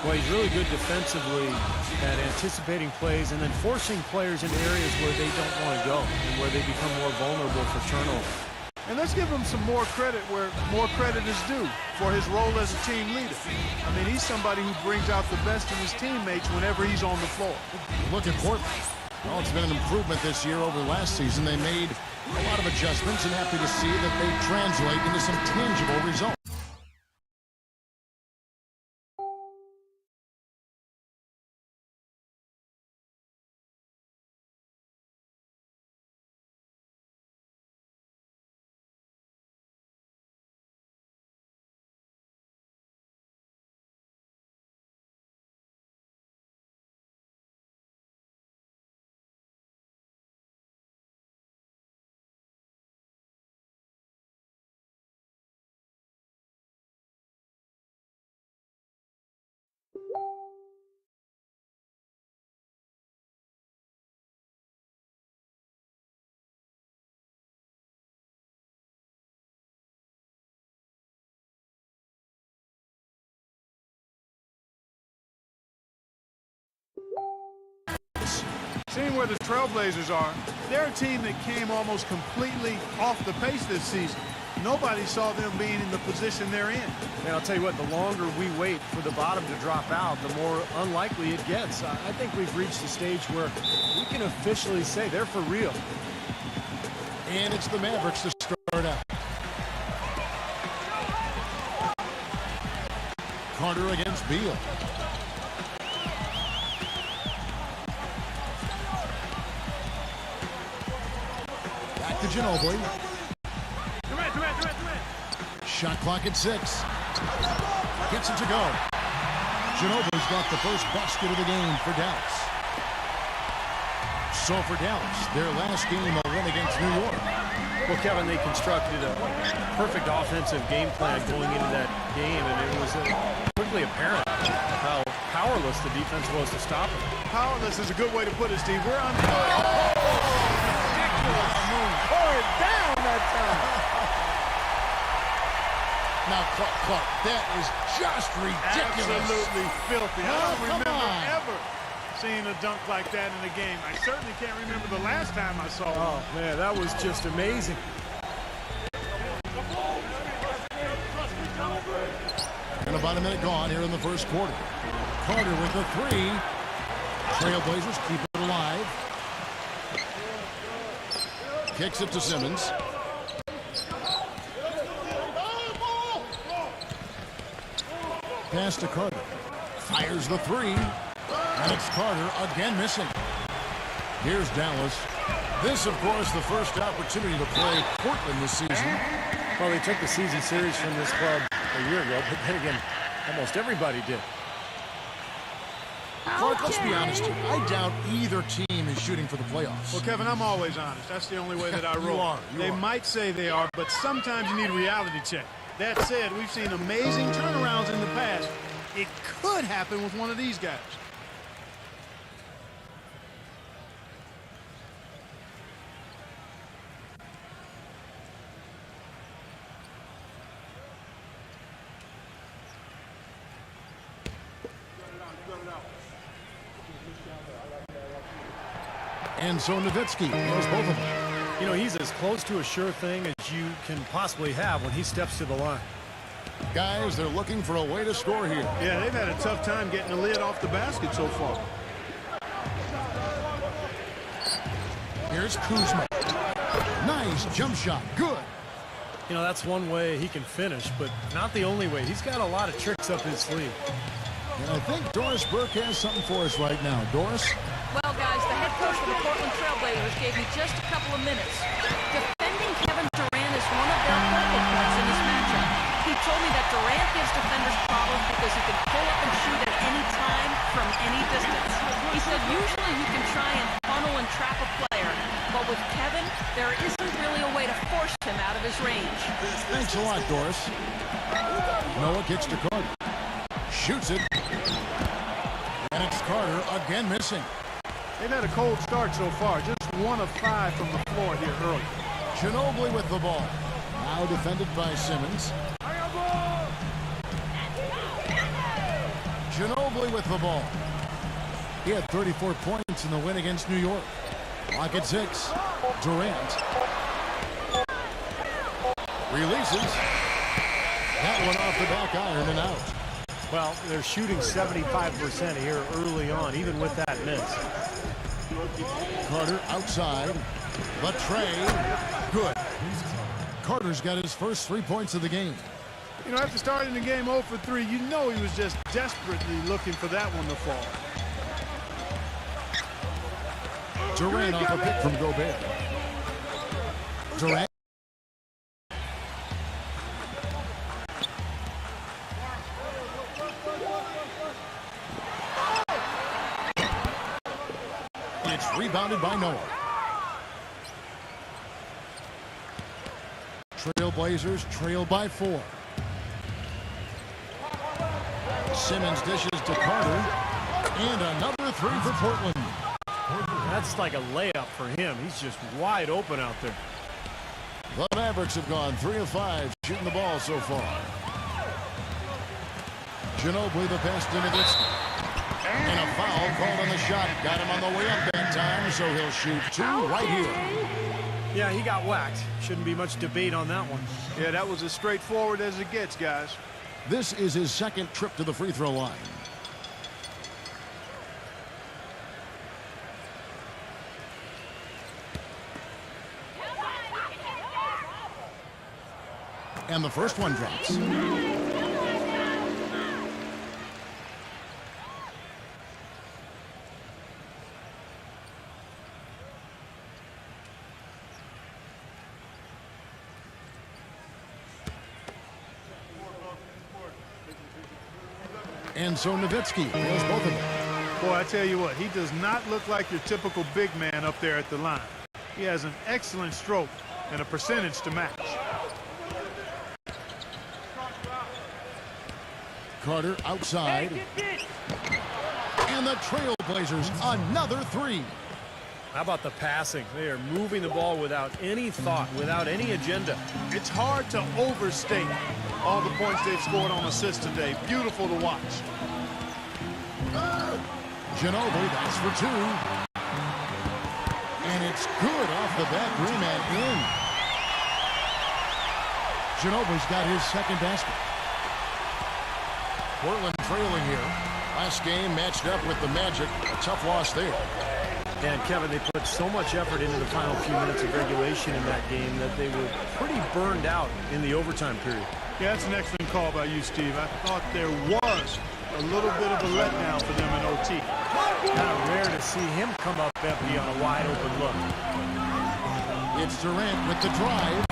Well, he's really good defensively at anticipating plays and then forcing players into areas where they don't want to go and where they become more vulnerable for turnover. And let's give him some more credit where more credit is due for his role as a team leader. I mean, he's somebody who brings out the best in his teammates whenever he's on the floor. Look at Portland. Well, it's been an improvement this year over last season. They made a lot of adjustments, and happy to see that they translate into some tangible results. Seeing where the Trailblazers are, they're a team that came almost completely off the pace this season. Nobody saw them being in the position they're in. And I'll tell you what, the longer we wait for the bottom to drop out, the more unlikely it gets. I think we've reached a stage where we can officially say they're for real. And it's the Mavericks to start out. Carter against Beal. Back to Ginobili. Shot clock at 6. Gets it to go. Ginobili's got the first basket of the game for Dallas. So for Dallas, their last game a win against New York. Well, Kevin, they constructed a perfect offensive game plan going into that game, and it was quickly apparent how powerless the defense was to stop it. Powerless is a good way to put it, Steve. We're on the ridiculous move. Tore it down that time. Now, Clark, that is just ridiculous. Absolutely filthy. I don't remember on. ever seeing a dunk like that in a game. I certainly can't remember the last time I saw one. Oh, man, that was just amazing. And about a minute gone here in the first quarter. Carter with the 3. Trailblazers keep it alive. Kicks it to Simmons. Pass to Carter. Fires the 3. And it's Carter again missing. Here's Dallas. This, of course, the first opportunity to play Portland this season. Well, they took the season series from this club a year ago, but then again, almost everybody did. Clark, let's be honest here. I doubt either team is shooting for the playoffs. Well, Kevin, I'm always honest. That's the only way that I roll. You are. Might say they are, but sometimes you need a reality check. That said, we've seen amazing turnarounds in the past. It could happen with one of these guys. And so Nowitzki knows both of them. You know, he's as close to a sure thing as you can possibly have when he steps to the line. Guys, they're looking for a way to score here. Yeah, they've had a tough time getting the lid off the basket so far. Here's Kuzma. Nice jump shot. Good. You know, that's one way he can finish, but not the only way. He's got a lot of tricks up his sleeve. And I think Doris Burke has something for us right now. Doris? Well, guys, the head coach for the Portland Trailblazers gave me just a couple of minutes. Defending Kevin Durant is one of their focal points in this matchup. He told me that Durant gives defenders problems because he can pull up and shoot at any time from any distance. He said usually he can try and funnel and trap a player, but with Kevin, there isn't really a way to force him out of his range. Thanks a lot, Doris. Noah kicks to Carter. Shoots it. And it's Carter again missing. They've had a cold start so far. Just 1 of 5 from the floor here early. Ginobili with the ball. Now defended by Simmons. Ginobili with the ball. He had 34 points in the win against New York. Clock at 6. Durant. Releases. That one off the back iron and out. Well, they're shooting 75% here early on, even with that miss. Carter outside. The tray. Good. Carter's got his first 3 points of the game. You know, after starting the game 0 for 3, you know he was just desperately looking for that one to fall. Durant off a pick from Gobert. Durant. It's rebounded by Noah. Trailblazers trail by 4. Simmons dishes to Carter. And another 3 for Portland. That's like a layup for him. He's just wide open out there. The Mavericks have gone 3 of 5 shooting the ball so far. Ginobili the pass to Nowitzki. And a foul called on the shot. Got him on the way up that time, so he'll shoot 2 right here. Yeah, he got whacked. Shouldn't be much debate on that one. Yeah, that was as straightforward as it gets, guys. This is his second trip to the free throw line. And the first one drops. And so Nowitzki nails both of them. Boy, I tell you what, he does not look like your typical big man up there at the line. He has an excellent stroke and a percentage to match. Carter outside. And the Trailblazers another 3. How about the passing? They are moving the ball without any thought, without any agenda. It's hard to overstate all the points they've scored on assists today. Beautiful to watch. Ginobili, that's for 2. And it's good off the back rim and in. Ginobili's got his second basket. Portland trailing here. Last game matched up with the Magic. A tough loss there. And Kevin, they put so much effort into the final few minutes of regulation in that game that they were pretty burned out in the overtime period. Yeah, that's an excellent call by you, Steve. I thought there was a little bit of a letdown for them in OT. Kind of rare to see him come up empty on a wide open look. It's Durant with the drive.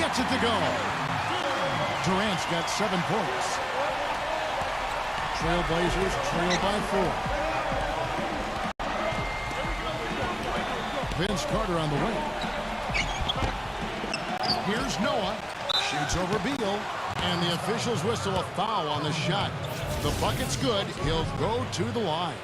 Gets it to go. Durant's got 7 points. Trailblazers trail by 4. Vince Carter on the wing. Here's Noah. Shoots over Beal. And the officials whistle a foul on the shot. The bucket's good. He'll go to the line.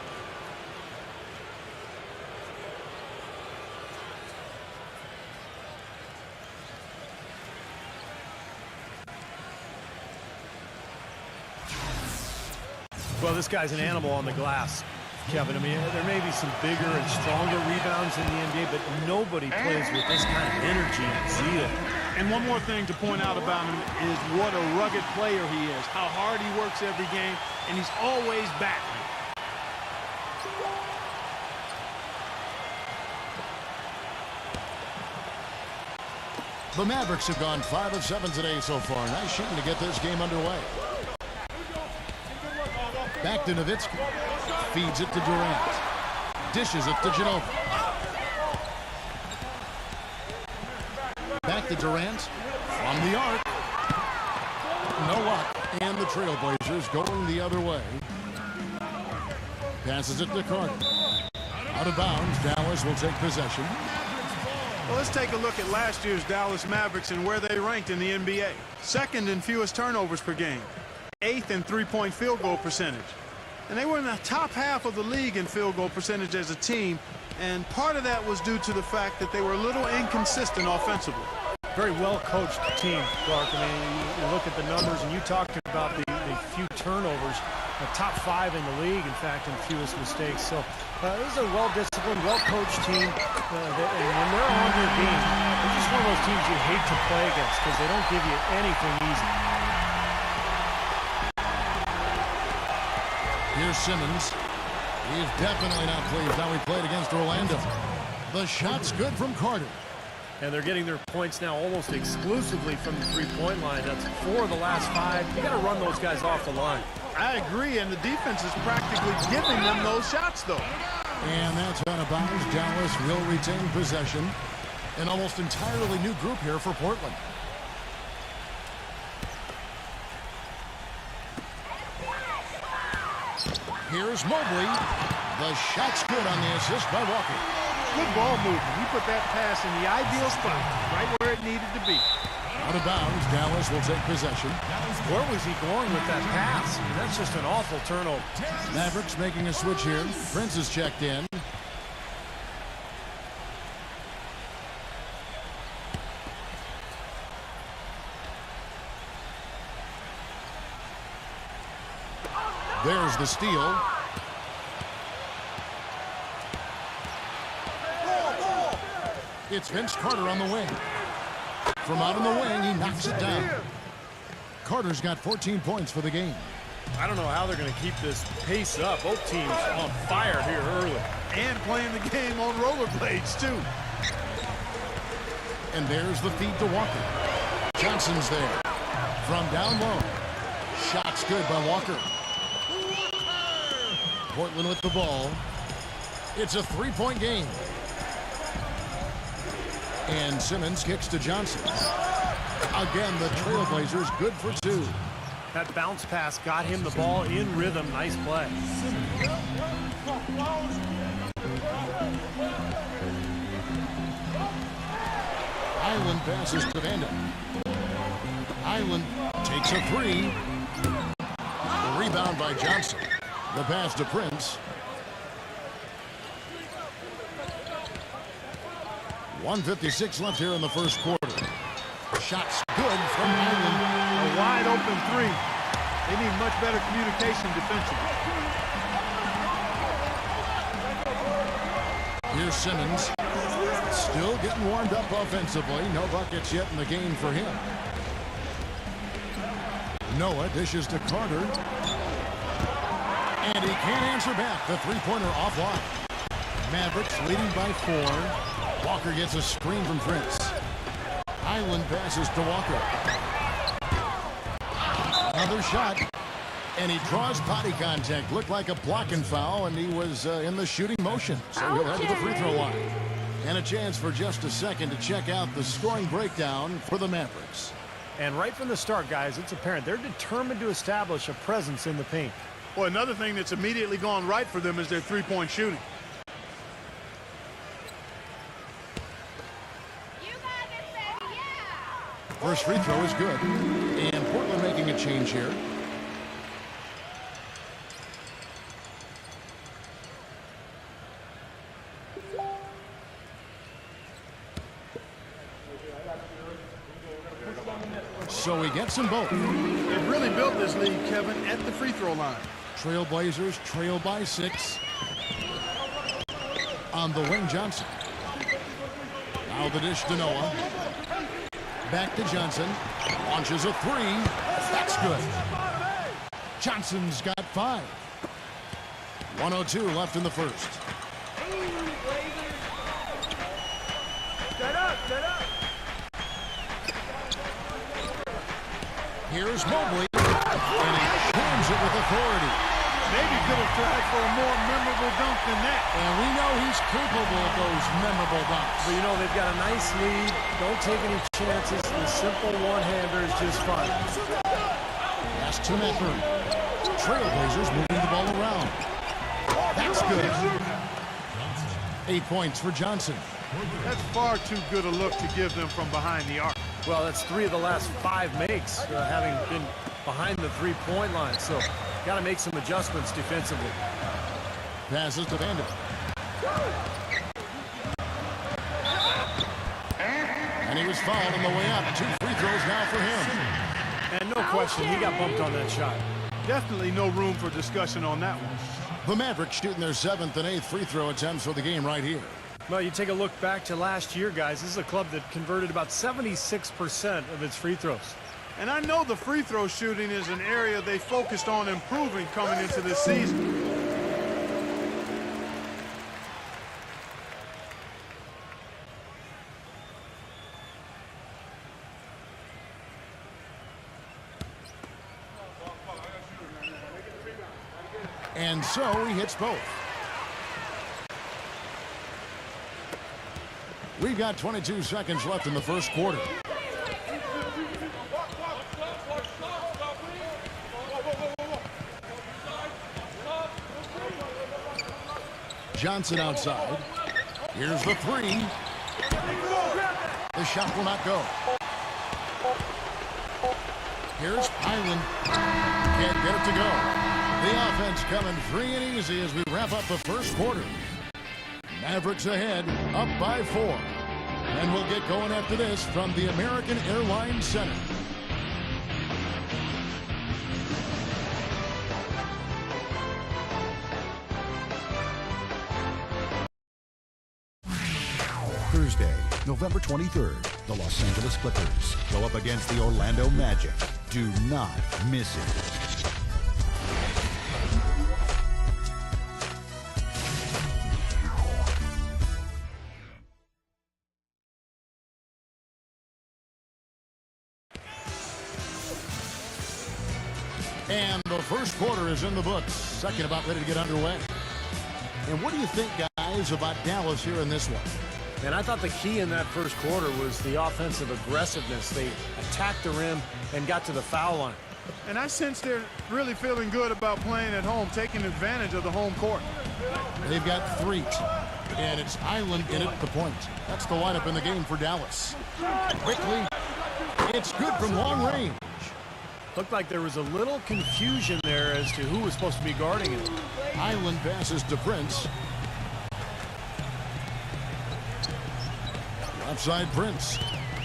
Well, this guy's an animal on the glass, Kevin. I mean, there may be some bigger and stronger rebounds in the NBA, but nobody plays with this kind of energy and zeal. And one more thing to point out about him is what a rugged player he is, how hard he works every game, and he's always battling. The Mavericks have gone 5 of 7 today so far. Nice shooting to get this game underway. Back to Nowitzki. Feeds it to Durant. Dishes it to Ginobili. Back to Durant. From the arc. No luck. And the Trailblazers going the other way. Passes it to Carter. Out of bounds. Dallas will take possession. Well, let's take a look at last year's Dallas Mavericks and where they ranked in the NBA. Second in fewest turnovers per game. 8th in three-point field goal percentage. And they were in the top half of the league in field goal percentage as a team. And part of that was due to the fact that they were a little inconsistent offensively. Very well-coached team, Clark. I mean, you look at the numbers, and you talked about the few turnovers. top 5 in the league, in fact, in fewest mistakes. So this is a well-disciplined, well-coached team. And when they're on their game, they're just one of those teams you hate to play against because they don't give you anything easy. Here's Simmons. He is definitely not pleased how he played against Orlando. The shot's good from Carter. And they're getting their points now almost exclusively from the three-point line. That's 4 of the last 5. You got to run those guys off the line. I agree, and the defense is practically giving them those shots, though. And that's out of bounds. Dallas will retain possession. An almost entirely new group here for Portland. Here's Mobley. The shot's good on the assist by Walker. Good ball movement. He put that pass in the ideal spot, right where it needed to be. Out of bounds. Dallas will take possession. Where was he going with that pass? I mean, that's just an awful turnover. Mavericks making a switch here. Prince is checked in. There's the steal. It's Vince Carter on the wing. From out on the wing, he knocks it down. Carter's got 14 points for the game. I don't know how they're going to keep this pace up. Both teams on fire here early. And playing the game on rollerblades, too. And there's the feed to Walker. Johnson's there. From down low. Shot's good by Walker. Portland with the ball. It's a 3-point game. And Simmons kicks to Johnson. Again, the Trailblazers good for 2. That bounce pass got him the ball in rhythm. Nice play. Island passes to Vanda. Island takes a 3. Rebound by Johnson. The pass to Prince. 1:56 left here in the first quarter. Shot's good from Island. A wide open 3. They need much better communication defensively. Here's Simmons. Still getting warmed up offensively. No buckets yet in the game for him. Noah dishes to Carter. And he can't answer back. The three-pointer offline. Mavericks leading by 4. Walker gets a screen from Prince. Island passes to Walker. Another shot. And he draws body contact. Looked like a blocking foul, and he was in the shooting motion. So he'll head to the free throw line. And a chance for just a second to check out the scoring breakdown for the Mavericks. And right from the start, guys, it's apparent they're determined to establish a presence in the paint. Well, another thing that's immediately gone right for them is their three-point shooting. First free throw is good. And Portland making a change here. So he gets them both. They've really built this lead, Kevin, at the free throw line. Trailblazers trail by 6. On the wing, Johnson. Now the dish to Noah. Back to Johnson. Launches a 3. That's good. Johnson's got 5. 1:02 left in the first. Set up, set up. Here's Mobley. And he jams it with authority. Maybe could have tried for a more memorable dunk than that. And we know he's capable of those memorable dunks. But, you know, they've got a nice lead. Don't take any chances. The simple one-hander is just fine. Pass to Metford. Trailblazers moving the ball around. That's good. 8 points for Johnson. That's far too good a look to give them from behind the arc. Well, that's 3 of the last 5 makes, having been behind the three-point line. So, got to make some adjustments defensively. Passes to Vanda. And he was fouled on the way up. 2 free throws now for him. And no question, he got bumped on that shot. Definitely no room for discussion on that one. The Mavericks shooting their 7th and 8th free throw attempts for the game right here. Well, you take a look back to last year, guys. This is a club that converted about 76% of its free throws. And I know the free throw shooting is an area they focused on improving coming into this season. And so he hits both. We've got 22 seconds left in the first quarter. Johnson outside. Here's the three. The shot will not go. Here's Highland. Can't get it to go. The offense coming free and easy as we wrap up the first quarter. Mavericks ahead, up by 4. And we'll get going after this from the American Airlines Center. Thursday, November 23rd, the Los Angeles Clippers go up against the Orlando Magic. Do not miss it. And the first quarter is in the books. Second about ready to get underway. And what do you think, guys, about Dallas here in this one? And I thought the key in that first quarter was the offensive aggressiveness. They attacked the rim and got to the foul line. And I sense they're really feeling good about playing at home, taking advantage of the home court. They've got 3. And it's Island in at the point. That's the lineup in the game for Dallas. Quickly, it's good from long range. Looked like there was a little confusion there as to who was supposed to be guarding it. Island passes to Prince. Outside Prince.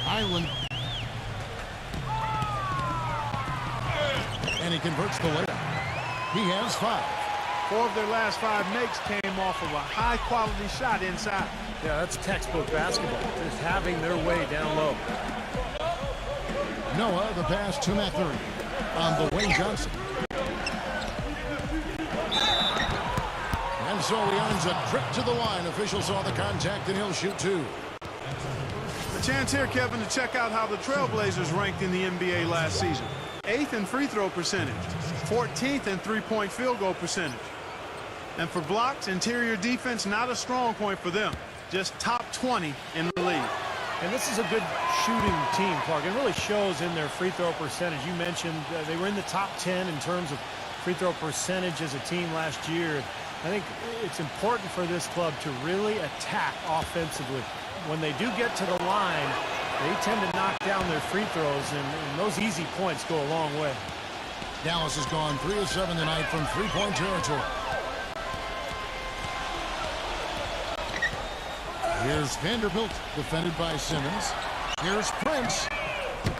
Island. And he converts the layup. He has 5. 4 of their last 5 makes came off of a high-quality shot inside. Yeah, that's textbook basketball. Just having their way down low. Noah, the pass to Matherin on the Wayne Johnson. And so he earns a trip to the line. Officials saw the contact, and he'll shoot 2. A chance here, Kevin, to check out how the Trailblazers ranked in the NBA last season. 8th in free throw percentage, 14th in three-point field goal percentage. And for blocks, interior defense, not a strong point for them. Just top 20 in the league. And this is a good shooting team, Clark. It really shows in their free throw percentage. You mentioned they were in the top 10 in terms of free throw percentage as a team last year. I think it's important for this club to really attack offensively. When they do get to the line, they tend to knock down their free throws, and those easy points go a long way. Dallas has gone 3 of 7 tonight from three-point territory. Here's Vanderbilt, defended by Simmons. Here's Prince.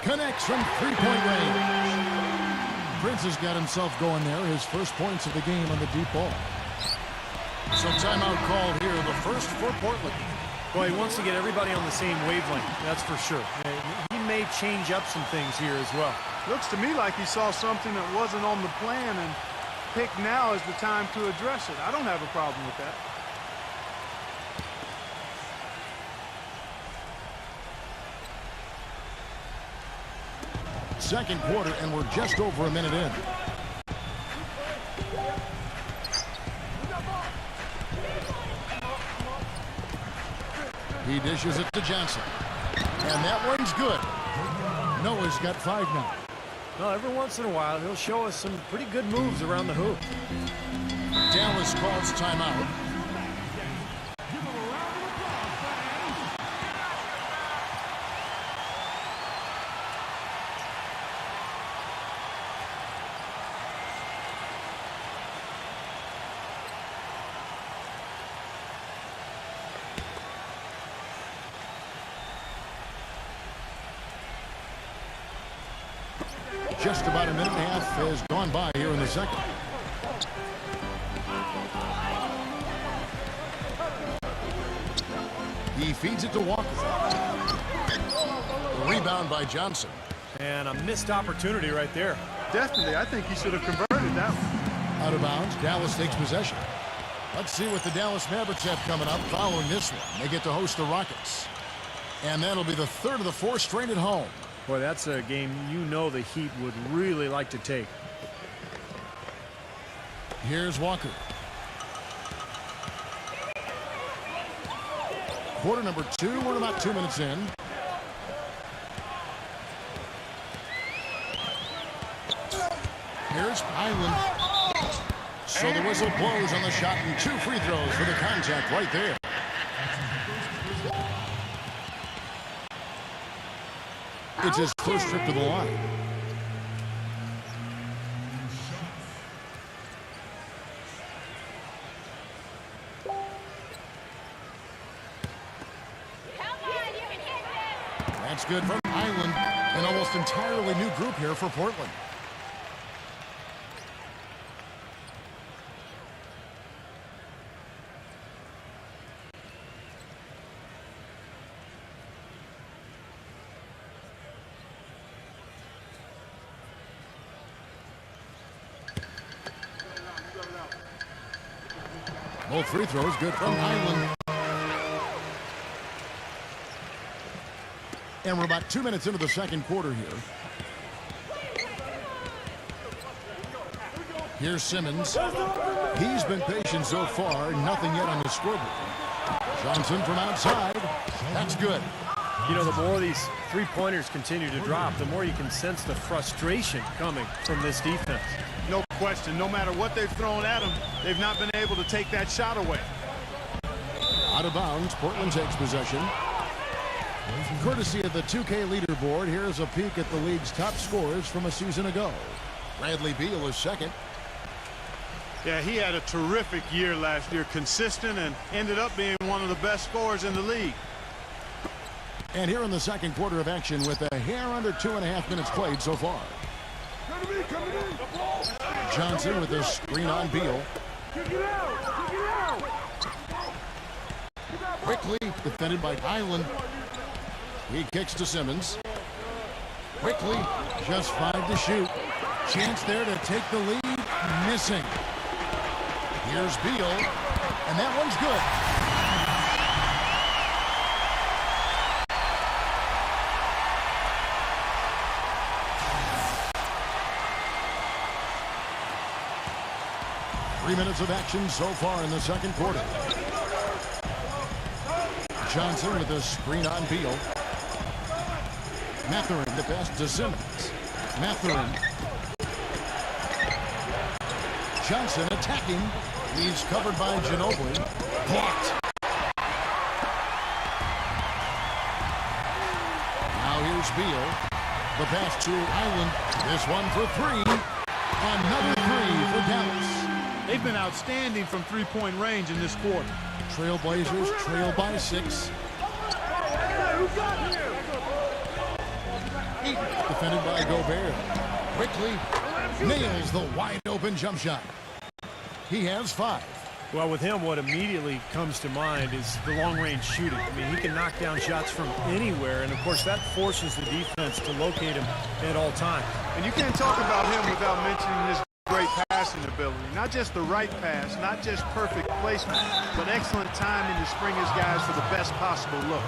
Connects from three-point range. Prince has got himself going there. His first points of the game on the deep ball. So timeout called here, the first for Portland. Well, he wants to get everybody on the same wavelength, that's for sure. He may change up some things here as well. Looks to me like he saw something that wasn't on the plan and picked now as the time to address it. I don't have a problem with that. Second quarter, and we're just over a minute in. He dishes it to Johnson. And that one's good. Noah's got 5 now. Well, every once in a while, he'll show us some pretty good moves around the hoop. Dallas calls timeout. Just about a minute and a half has gone by here in the second. He feeds it to Walker. Rebound by Johnson. And a missed opportunity right there. Definitely, I think he should have converted that one. Out of bounds, Dallas takes possession. Let's see what the Dallas Mavericks have coming up following this one. They get to host the Rockets. And that'll be the third of the four straight at home. Boy, that's a game you know the Heat would really like to take. Here's Walker. Quarter number 2. We're about 2 minutes in. Here's Highland. So the whistle blows on the shot and 2 free throws for the contact right there. It's his first trip to the line. That's good from Highland. An almost entirely new group here for Portland. Both free throws good from Highland. And we're about 2 minutes into the second quarter here. Here's Simmons. He's been patient so far. Nothing yet on the scoreboard. Johnson from outside. That's good. You know, the more these three-pointers continue to drop, the more you can sense the frustration coming from this defense. No question. No matter what they've thrown at them, they've not been able to take that shot away. Out of bounds, Portland takes possession. Courtesy of the 2K leaderboard, here's a peek at the league's top scorers from a season ago. Bradley Beal is second. Yeah, he had a terrific year last year, consistent, and ended up being one of the best scorers in the league. And here in the second quarter of action with a hair under 2.5 minutes played so far. Johnson with a screen on Beal. Quickly defended by Highland. He kicks to Simmons. Quickly, just 5 to shoot. Chance there to take the lead. Missing. Here's Beal, and that one's good. Three minutes of action so far in the second quarter. Johnson with a screen on Beal. Mathurin the pass to Simmons. Mathurin. Johnson attacking. He's covered by Ginobili. Blocked. Now here's Beal. The pass to Island. This one for 3. Another 3 for Dallas. They've been outstanding from three-point range in this quarter. Trailblazers trail by 6. Defended by Gobert. Quickly nails the wide-open jump shot. He has 5. Well, with him, what immediately comes to mind is the long-range shooting. I mean, he can knock down shots from anywhere, and, of course, that forces the defense to locate him at all times. And you can't talk about him without mentioning his great passing ability. Not just the right pass, not just perfect placement, but excellent timing to spring his guys for the best possible look.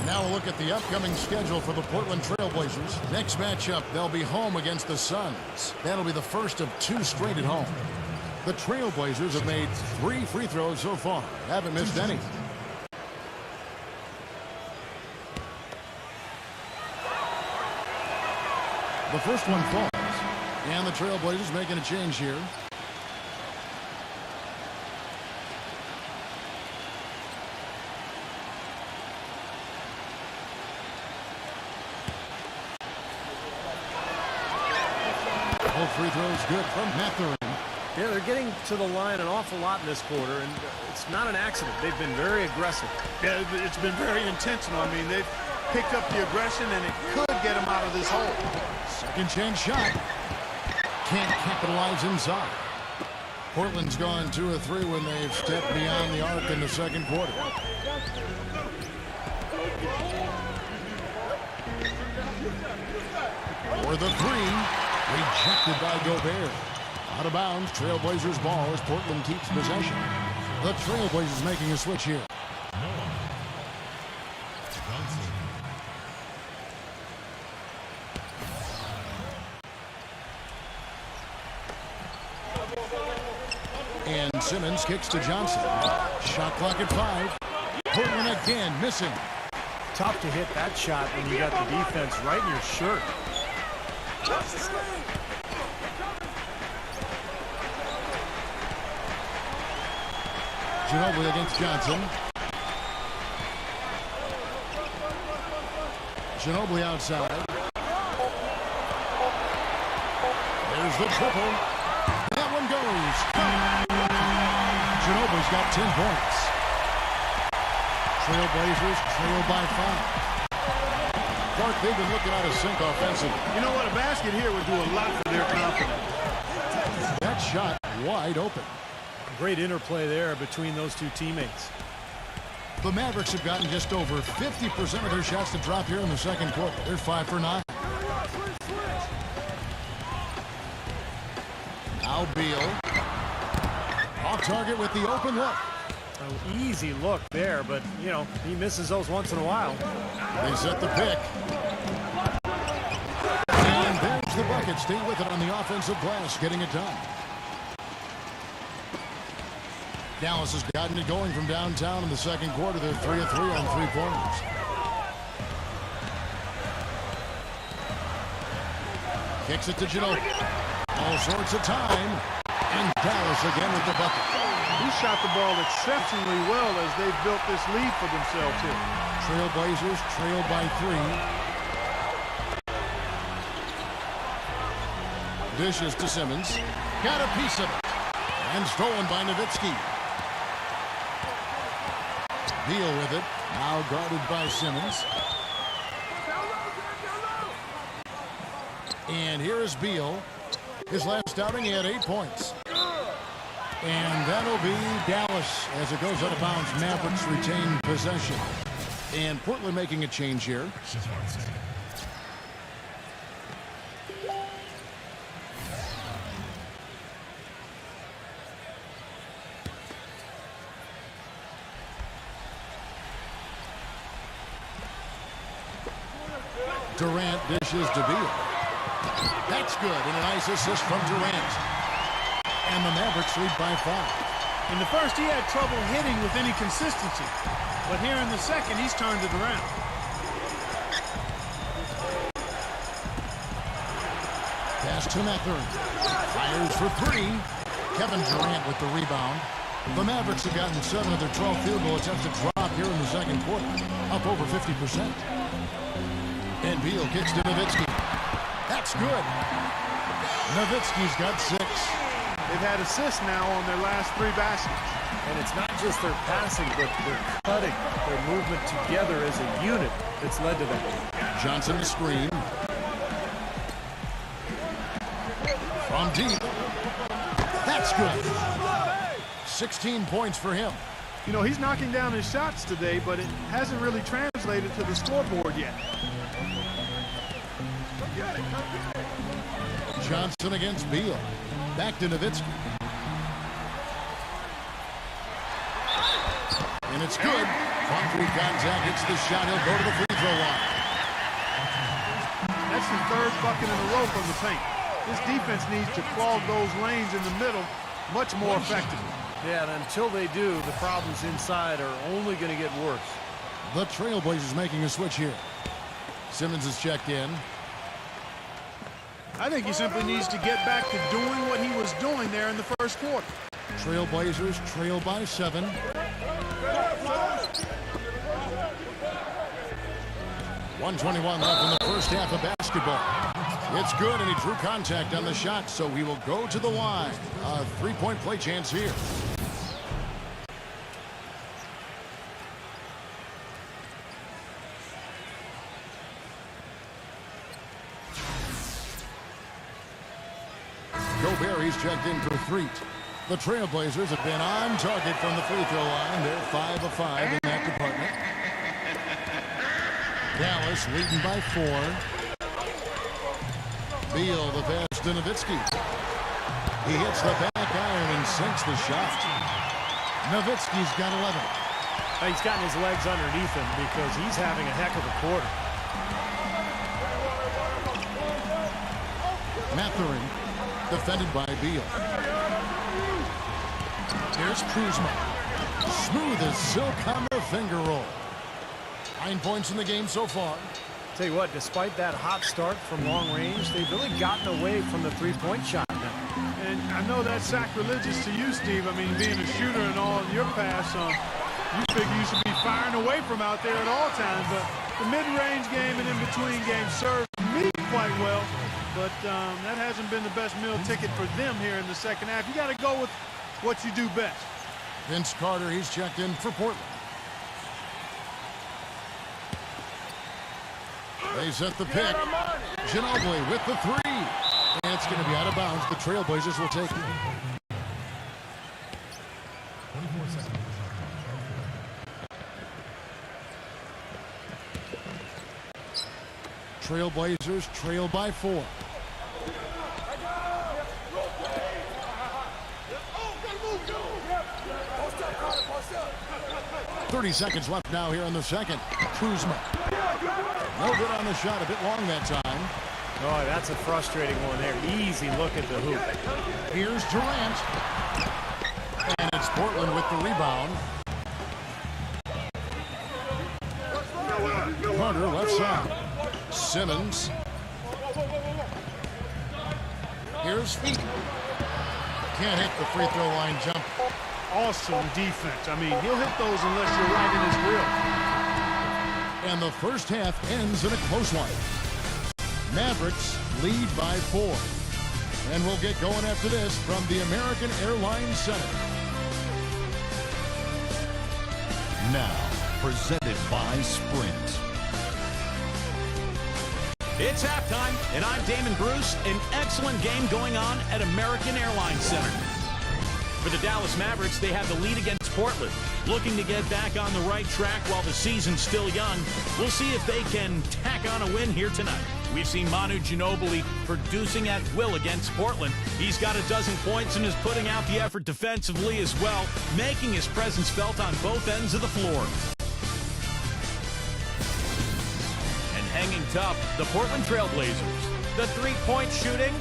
Now a look at the upcoming schedule for the Portland Trailblazers. Next matchup, they'll be home against the Suns. That'll be the first of 2 straight at home. The Trailblazers have made 3 free throws so far. Haven't missed any. The first one falls. And the Trailblazers making a change here. Both free throws good from Mathurin. Yeah, they're getting to the line an awful lot in this quarter, and it's not an accident. They've been very aggressive. Yeah, it's been very intentional. I mean, they've picked up the aggression, and it could could get him out of this hole. Second chance shot. Can't capitalize inside. Portland's gone 2 of 3 when they've stepped beyond the arc in the second quarter. For the three, rejected by Gobert. Out of bounds, Trailblazers ball as Portland keeps possession. The Trailblazers making a switch here. And Simmons kicks to Johnson. Shot clock at 5. Portland again missing. Tough to hit that shot when you got the defense right in your shirt. Ginobili against Johnson. Ginobili outside. There's the triple. That one goes. Ginobili's got 10 points. Trailblazers trail by 5. Clark, they've been looking out of sync offensively. You know what? A basket here would do a lot for their confidence. That shot wide open. Great interplay there between those two teammates. The Mavericks have gotten just over 50% of their shots to drop here in the second quarter. They're 5 for 9. Now Beal. Off target with the open look. An easy look there, but, you know, he misses those once in a while. They set the pick. And there's the bucket. Stay with it on the offensive glass, getting it done. Dallas has gotten it going from downtown in the second quarter. They're 3 of 3 on 3-pointers. Kicks it to Ginobili. All sorts of time. And Dallas again with the bucket. He shot the ball exceptionally well as they've built this lead for themselves here. Trailblazers trail by 3. Dishes to Simmons. Got a piece of it. And stolen by Nowitzki. Beal with it. Now guarded by Simmons. And here is Beal. His last outing, he had 8 points. And that'll be Dallas as it goes out of bounds. Mavericks retain possession. And Portland making a change here. Durant dishes to Beal. That's good, and a nice assist from Durant. And the Mavericks lead by 5. In the first, he had trouble hitting with any consistency. But here in the second, he's turned it around. Pass to Mathurin. Fires for 3. Kevin Durant with the rebound. The Mavericks have gotten 7 of their 12 field goal attempts to drop here in the second quarter. Up over 50%. And Beal kicks to Nowitzki. That's good. Nowitzki's got 6. They've had assists now on their last 3 baskets. And it's not just their passing, but their cutting, their movement together as a unit that's led to that. Johnson to screen. From deep. That's good. 16 points for him. You know, he's knocking down his shots today, but it hasn't really translated to the scoreboard yet. Johnson against Beal. Back to Nowitzki. And it's good. From 3 contact, hits the shot. He'll go to the free throw line. That's the 3rd bucket in a row from the paint. This defense needs to clog those lanes in the middle much more effectively. Yeah, and until they do, the problems inside are only going to get worse. The Trailblazers making a switch here. Simmons is checked in. I think he simply needs to get back to doing what he was doing there in the first quarter. Trailblazers trail by 7. .121 left in the first half of basketball. It's good, and he drew contact on the shot, so he will go to the line. A 3-point play chance here. checked in for three. The Trailblazers have been on target from the free throw line. They're 5 of 5 in that department. Dallas leading by 4. Beal, the pass to Nowitzki. He hits the back iron and sinks the shot. Nowitzki's got 11. He's gotten his legs underneath him because he's having a heck of a quarter. Mathurin, defended by Beal. Here's Kuzma. Smooth as silk on the finger roll. 9 points in the game so far. Tell you what, despite that hot start from long range, they've really gotten away from the three-point shot now. And I know that's sacrilegious to you, Steve. I mean, being a shooter and all in your pass, you figure you should be firing away from out there at all times. But the mid-range game and in-between game serves me quite well. But that hasn't been the best meal ticket for them here in the second half. You got to go with what you do best. Vince Carter, he's checked in for Portland. They set the pick. Ginobili with the 3. And it's going to be out of bounds. The Trailblazers will take it. 24 seconds. Trailblazers trail by 4. .30 seconds left now here in the second. Kuzma. No good on the shot. A bit long that time. Oh, that's a frustrating one there. Easy look at the hoop. Here's Durant. And it's Portland with the rebound. Carter left side. Simmons. Here's Feet. Can't hit the free throw line jump. Awesome defense. I mean, he'll hit those unless you're right in his grill. And the first half ends in a close one. Mavericks lead by 4. And we'll get going after this from the American Airlines Center. Now, presented by Sprint. It's halftime, and I'm Damon Bruce. An excellent game going on at American Airlines Center. For the Dallas Mavericks, they have the lead against Portland. Looking to get back on the right track while the season's still young. We'll see if they can tack on a win here tonight. We've seen Manu Ginobili producing at will against Portland. He's got 12 points and is putting out the effort defensively as well, making his presence felt on both ends of the floor. And hanging tough, the Portland Trailblazers. The three-point shooting,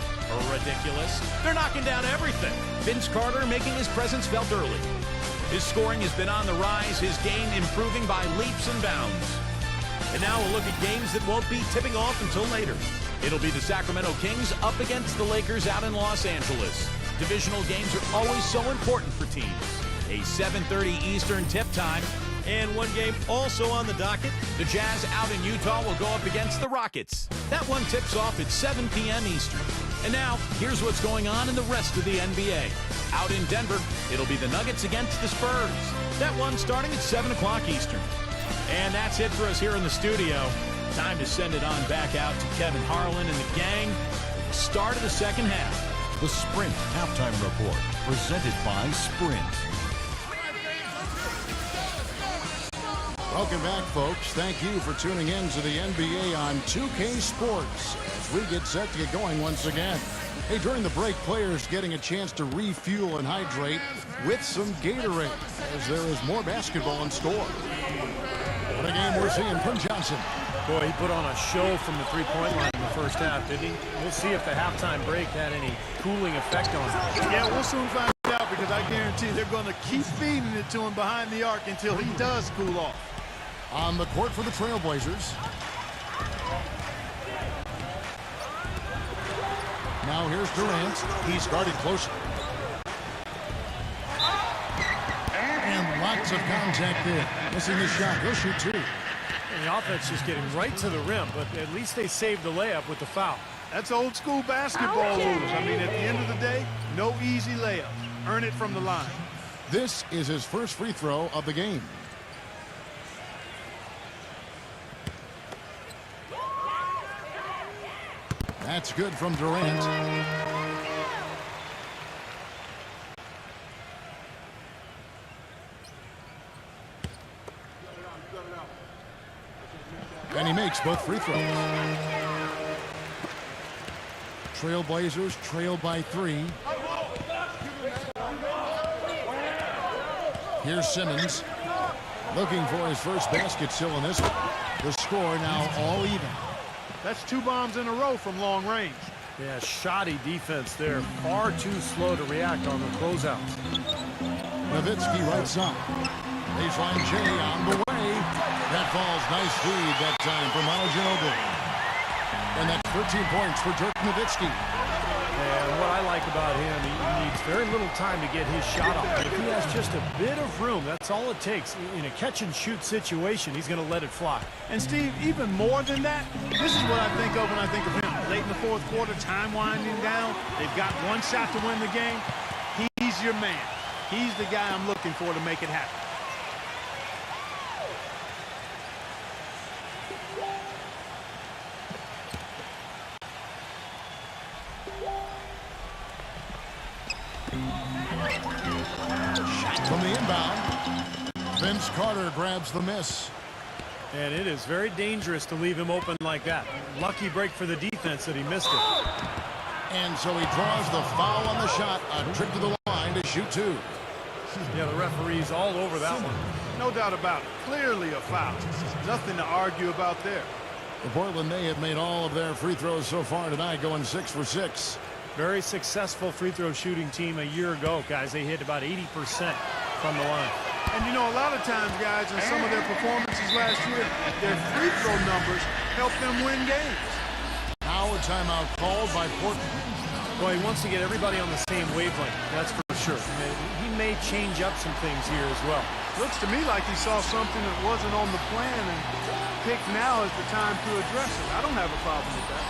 ridiculous. They're knocking down everything. Vince Carter making his presence felt early. His scoring has been on the rise, his game improving by leaps and bounds. And now we'll look at games that won't be tipping off until later. It'll be the Sacramento Kings up against the Lakers out in Los Angeles. Divisional games are always so important for teams. A 7:30 Eastern tip time. And one game also on the docket. The Jazz out in Utah will go up against the Rockets. That one tips off at 7 p.m. Eastern. And now, here's what's going on in the rest of the NBA. Out in Denver, it'll be the Nuggets against the Spurs. That one starting at 7 o'clock Eastern. And that's it for us here in the studio. Time to send it on back out to Kevin Harlan and the gang. Start of the second half. The Sprint Halftime Report, presented by Sprint. Welcome back, folks. Thank you for tuning in to the NBA on 2K Sports as we get set to get going once again. Hey, during the break, players getting a chance to refuel and hydrate with some Gatorade as there is more basketball in store. What a game we're seeing from Johnson. Boy, he put on a show from the three-point line in the first half, didn't he? We'll see if the halftime break had any cooling effect on him. Yeah, we'll soon find out because I guarantee they're going to keep feeding it to him behind the arc until he does cool off. On the court for the Trailblazers. Now here's Durant. He's guarded closer. And lots of contact there. Missing the shot. He'll shoot 2. And the offense just getting right to the rim, but at least they saved the layup with the foul. That's old school basketball rules. I mean, at the end of the day, no easy layup. Earn it from the line. This is his first free throw of the game. That's good from Durant. And he makes both free throws. Trailblazers trail by 3. Here's Simmons looking for his first basket still in this one. The score now all even. That's 2 bombs in a row from long range. Yeah, shoddy defense there. Far too slow to react on the closeouts. Nowitzki right side. Baseline J on the way. That falls. Nice feed that time for Manu Ginobili. And that's 13 points for Dirk Nowitzki. And what I like about him, he needs very little time to get his shot off. If he has just a bit of room, that's all it takes. In a catch-and-shoot situation, he's going to let it fly. And, Steve, even more than that, this is what I think of when I think of him. Late in the fourth quarter, time winding down. They've got one shot to win the game. He's your man. He's the guy I'm looking for to make it happen. From the inbound, Vince Carter grabs the miss. And it is very dangerous to leave him open like that. Lucky break for the defense that he missed it. And so he draws the foul on the shot. A trip to the line to shoot 2. Yeah, the referee's all over that one. No doubt about it. Clearly a foul. Nothing to argue about there. The Portland may have made all of their free throws so far tonight, going 6 for 6. Very successful free throw shooting team a year ago, guys. They hit about 80% from the line. And, you know, a lot of times, guys, in some of their performances last year, their free throw numbers helped them win games. Now a timeout called by Portland. Well, he wants to get everybody on the same wavelength, that's for sure. He may change up some things here as well. Looks to me like he saw something that wasn't on the plan and picked now as the time to address it. I don't have a problem with that.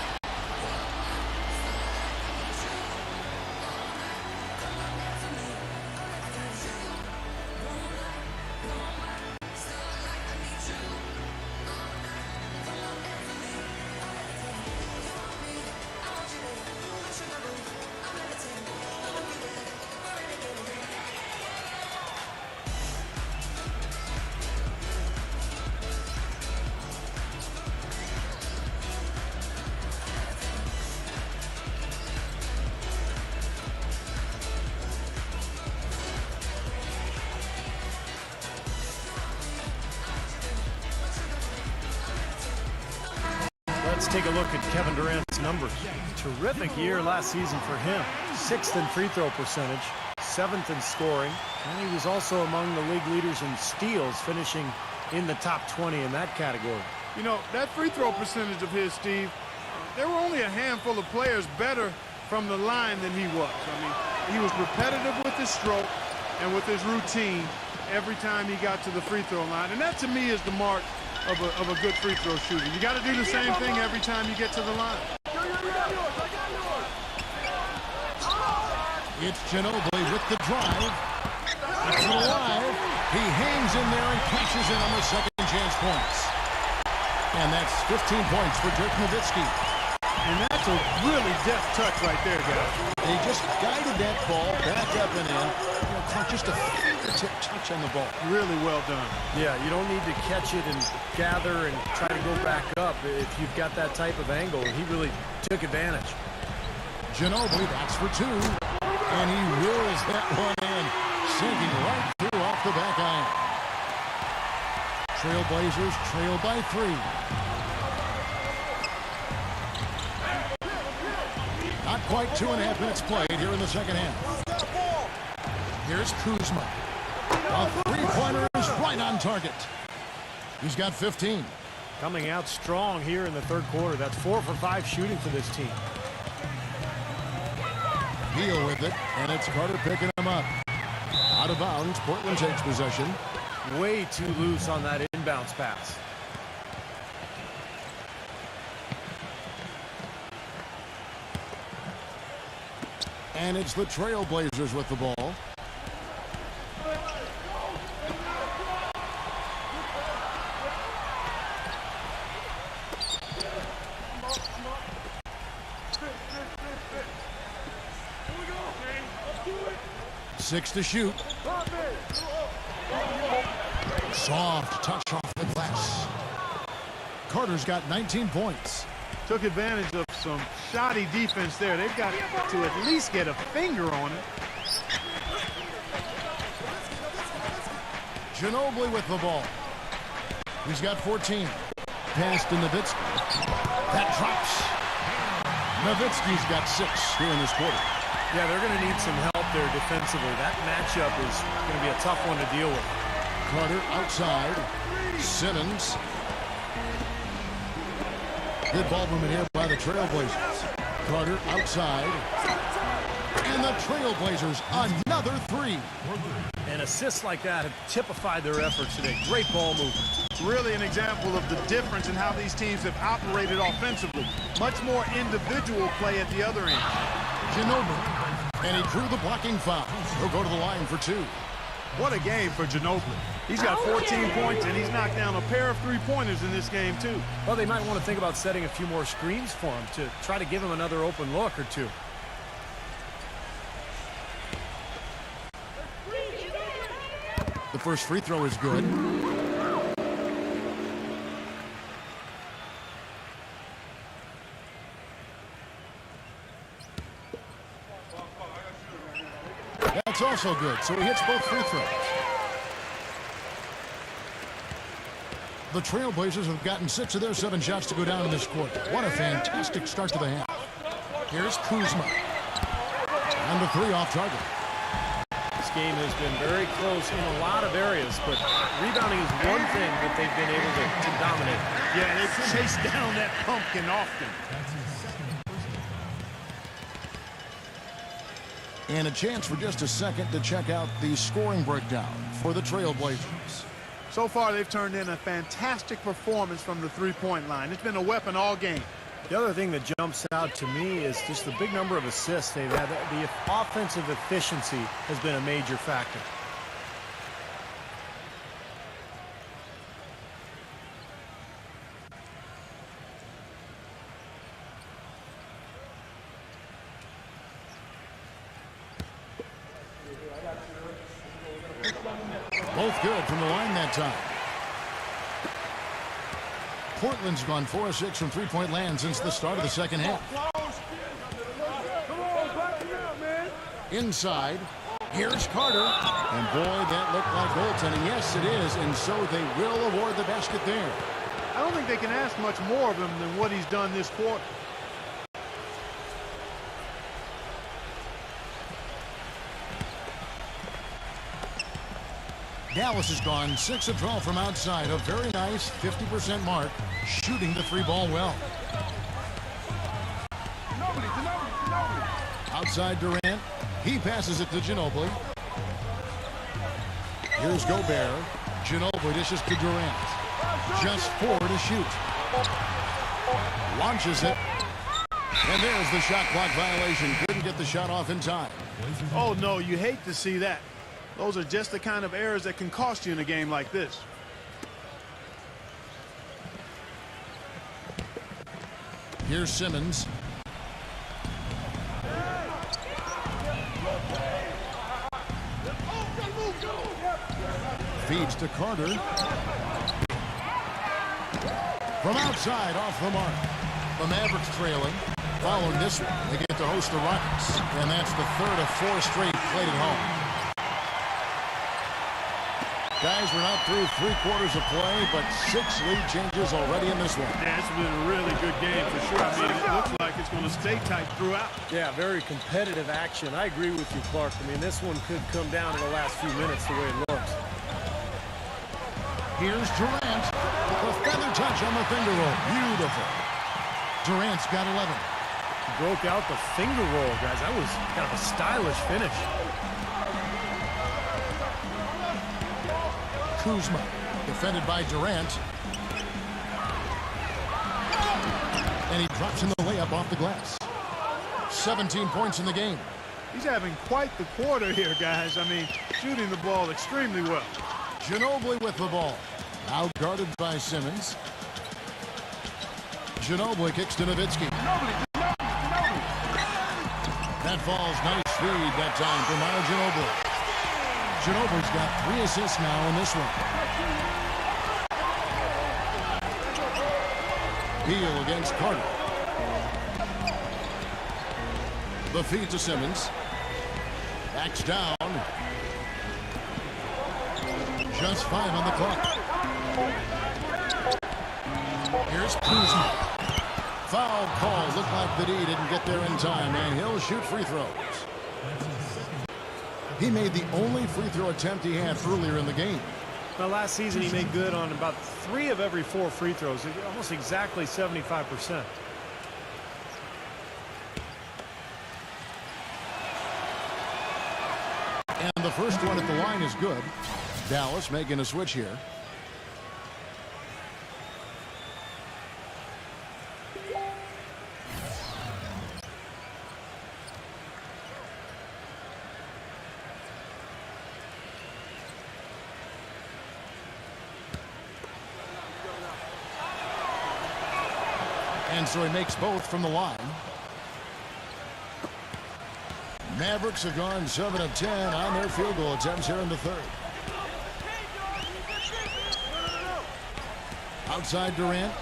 Let's take a look at Kevin Durant's numbers. Terrific year last season for him. 6th in free throw percentage, 7th in scoring, and he was also among the league leaders in steals, finishing in the top 20 in that category. You know, that free throw percentage of his, Steve, there were only a handful of players better from the line than he was. I mean, he was repetitive with his stroke and with his routine every time he got to the free throw line. And that, to me, is the mark of a good free throw shooter. You got to do the same thing every time you get to the line. It's Ginobili with the drive. It's alive. He hangs in there and cashes in on the second chance points. And that's 15 points for Dirk Nowitzki. And that's a really deft touch right there, guys. He just guided that ball back up and in. Caught just a fingertip touch on the ball. Really well done. Yeah, you don't need to catch it and gather and try to go back up if you've got that type of angle. He really took advantage. Ginobili backs for 2. And he wills that one in. Sinking right through off the back iron. Trailblazers trail by 3. Not quite 2.5 minutes played here in the second half. Here's Kuzma. A three-pointer is right on target. He's got 15. Coming out strong here in the third quarter. That's 4 for 5 shooting for this team. Deal with it, and it's Carter picking him up. Out of bounds, Portland takes possession. Way too loose on that inbounds pass. And it's the Trailblazers with the ball. Six to shoot. Soft touch off the glass. Carter's got 19 points. Took advantage of some shoddy defense there. They've got to at least get a finger on it. Ginobili with the ball. He's got 14. Pass to Nowitzki. That drops. Nowitzki's got 6 here in this quarter. Yeah, they're going to need some help there defensively. That matchup is going to be a tough one to deal with. Carter outside. Simmons. Good ball movement here by the Trailblazers. Carter outside. And the Trailblazers another 3. And assists like that have typified their efforts today. Great ball movement. Really an example of the difference in how these teams have operated offensively. Much more individual play at the other end. Ginobili. And he drew the blocking foul. He'll go to the line for 2. What a game for Ginobili. He's got 14 points, and he's knocked down a pair of three-pointers in this game, too. Well, they might want to think about setting a few more screens for him to try to give him another open look or two. The first free throw is good. That's also good, so he hits both free throws. The Trailblazers have gotten 6 of their 7 shots to go down in this quarter. What a fantastic start to the half. Here's Kuzma. And the 3 off target. This game has been very close in a lot of areas, but rebounding is one thing that they've been able to dominate. Yeah, they've chased down that pumpkin often. And a chance for just a second to check out the scoring breakdown for the Trailblazers. So far, they've turned in a fantastic performance from the three-point line. It's been a weapon all game. The other thing that jumps out to me is just the big number of assists they've had. The offensive efficiency has been a major factor. Both good from the line that time. Portland's gone 4 of 6 from three-point land since the start of the second half. Inside, here's Carter. And boy, that looked like goaltending. Yes, it is, and so they will award the basket there. I don't think they can ask much more of him than what he's done this quarter. Dallas has gone 6 of 12 from outside. A very nice 50% mark, shooting the free ball well. Outside Durant. He passes it to Ginobili. Here's Gobert. Ginobili dishes to Durant. Just 4 to shoot. Launches it. And there's the shot clock violation. Couldn't get the shot off in time. Oh, no, you hate to see that. Those are just the kind of errors that can cost you in a game like this. Here's Simmons. Feeds to Carter. From outside, off the mark. The Mavericks trailing. Following this one, they get to host the Rockets. And that's the 3rd of 4 straight played at home. Guys, we're not through 3 quarters of play, but 6 lead changes already in this one. Yeah, it's been a really good game for sure. I mean, it looks like it's going to stay tight throughout. Yeah, very competitive action. I agree with you, Clark. I mean, this one could come down in the last few minutes the way it looks. Here's Durant. The feather touch on the finger roll. Beautiful. Durant's got 11. Broke out the finger roll, guys. That was kind of a stylish finish. Kuzma, defended by Durant. And he drops in the layup off the glass. 17 points in the game. He's having quite the quarter here, guys. I mean, shooting the ball extremely well. Ginobili with the ball. Out guarded by Simmons. Ginobili kicks to Nowitzki. That falls. Nice feed that time for Manu Ginobili. Ginobili's got 3 assists now in this one. Beal against Carter. The feed to Simmons. Backs down. Just 5 on the clock. Here's Kuzma. Foul call. Looked like the D didn't get there in time, and he'll shoot free throws. He made the only free throw attempt he had earlier in the game. Now, last season, he made good on about 3 of every 4 free throws, almost exactly 75%. And the first one at the line is good. Dallas making a switch here. And so he makes both from the line. Mavericks have gone 7 of 10 on their field goal attempts here in the third. Outside Durant.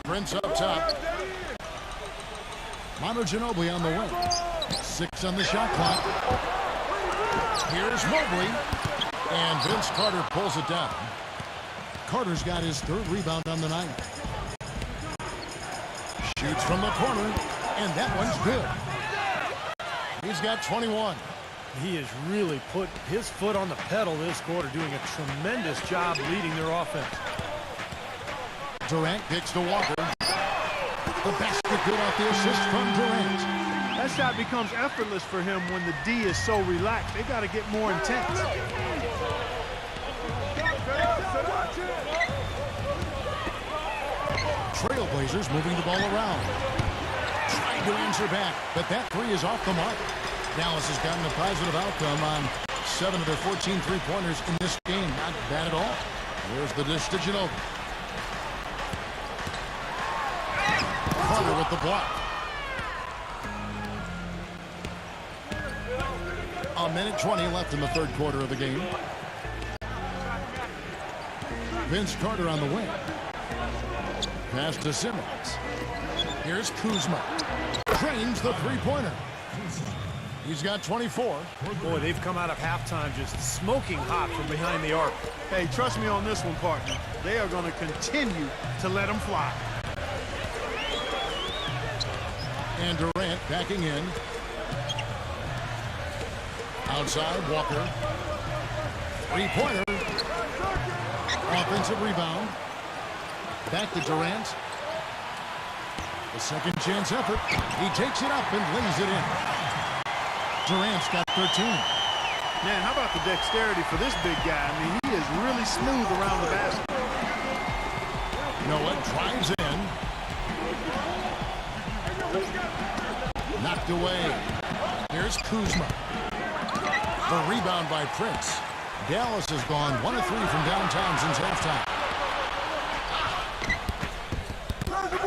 Prince up top. Manu Ginobili on the wing. 6 on the shot clock. Here's Mobley. And Vince Carter pulls it down. Carter's got his 3rd rebound on the night. Shoots from the corner, and that one's good. He's got 21. He has really put his foot on the pedal this quarter, doing a tremendous job leading their offense. Durant kicks to Walker. The basket good off the assist from Durant. That shot becomes effortless for him when the D is so relaxed. They got to get more intense. Trailblazers moving the ball around. Trying to answer back, but that 3 is off the mark. Dallas has gotten a positive outcome on 7 of their 14 three-pointers in this game. Not bad at all. Here's the dish to Ginobili. Carter with the block. A minute 20 left in the third quarter of the game. Vince Carter on the wing. Pass to Simmons. Here's Kuzma. Drains the three-pointer. He's got 24. Boy, they've come out of halftime just smoking hot from behind the arc. Hey, trust me on this one, partner. They are going to continue to let them fly. And Durant backing in. Outside, Walker. Three-pointer. Offensive rebound. Back to Durant. The second chance effort. He takes it up and lays it in. Durant's got 13. Man, how about the dexterity for this big guy? I mean, he is really smooth around the basket. Noah drives in. Knocked away. Here's Kuzma. The rebound by Prince. Dallas has gone 1 of 3 from downtown since halftime.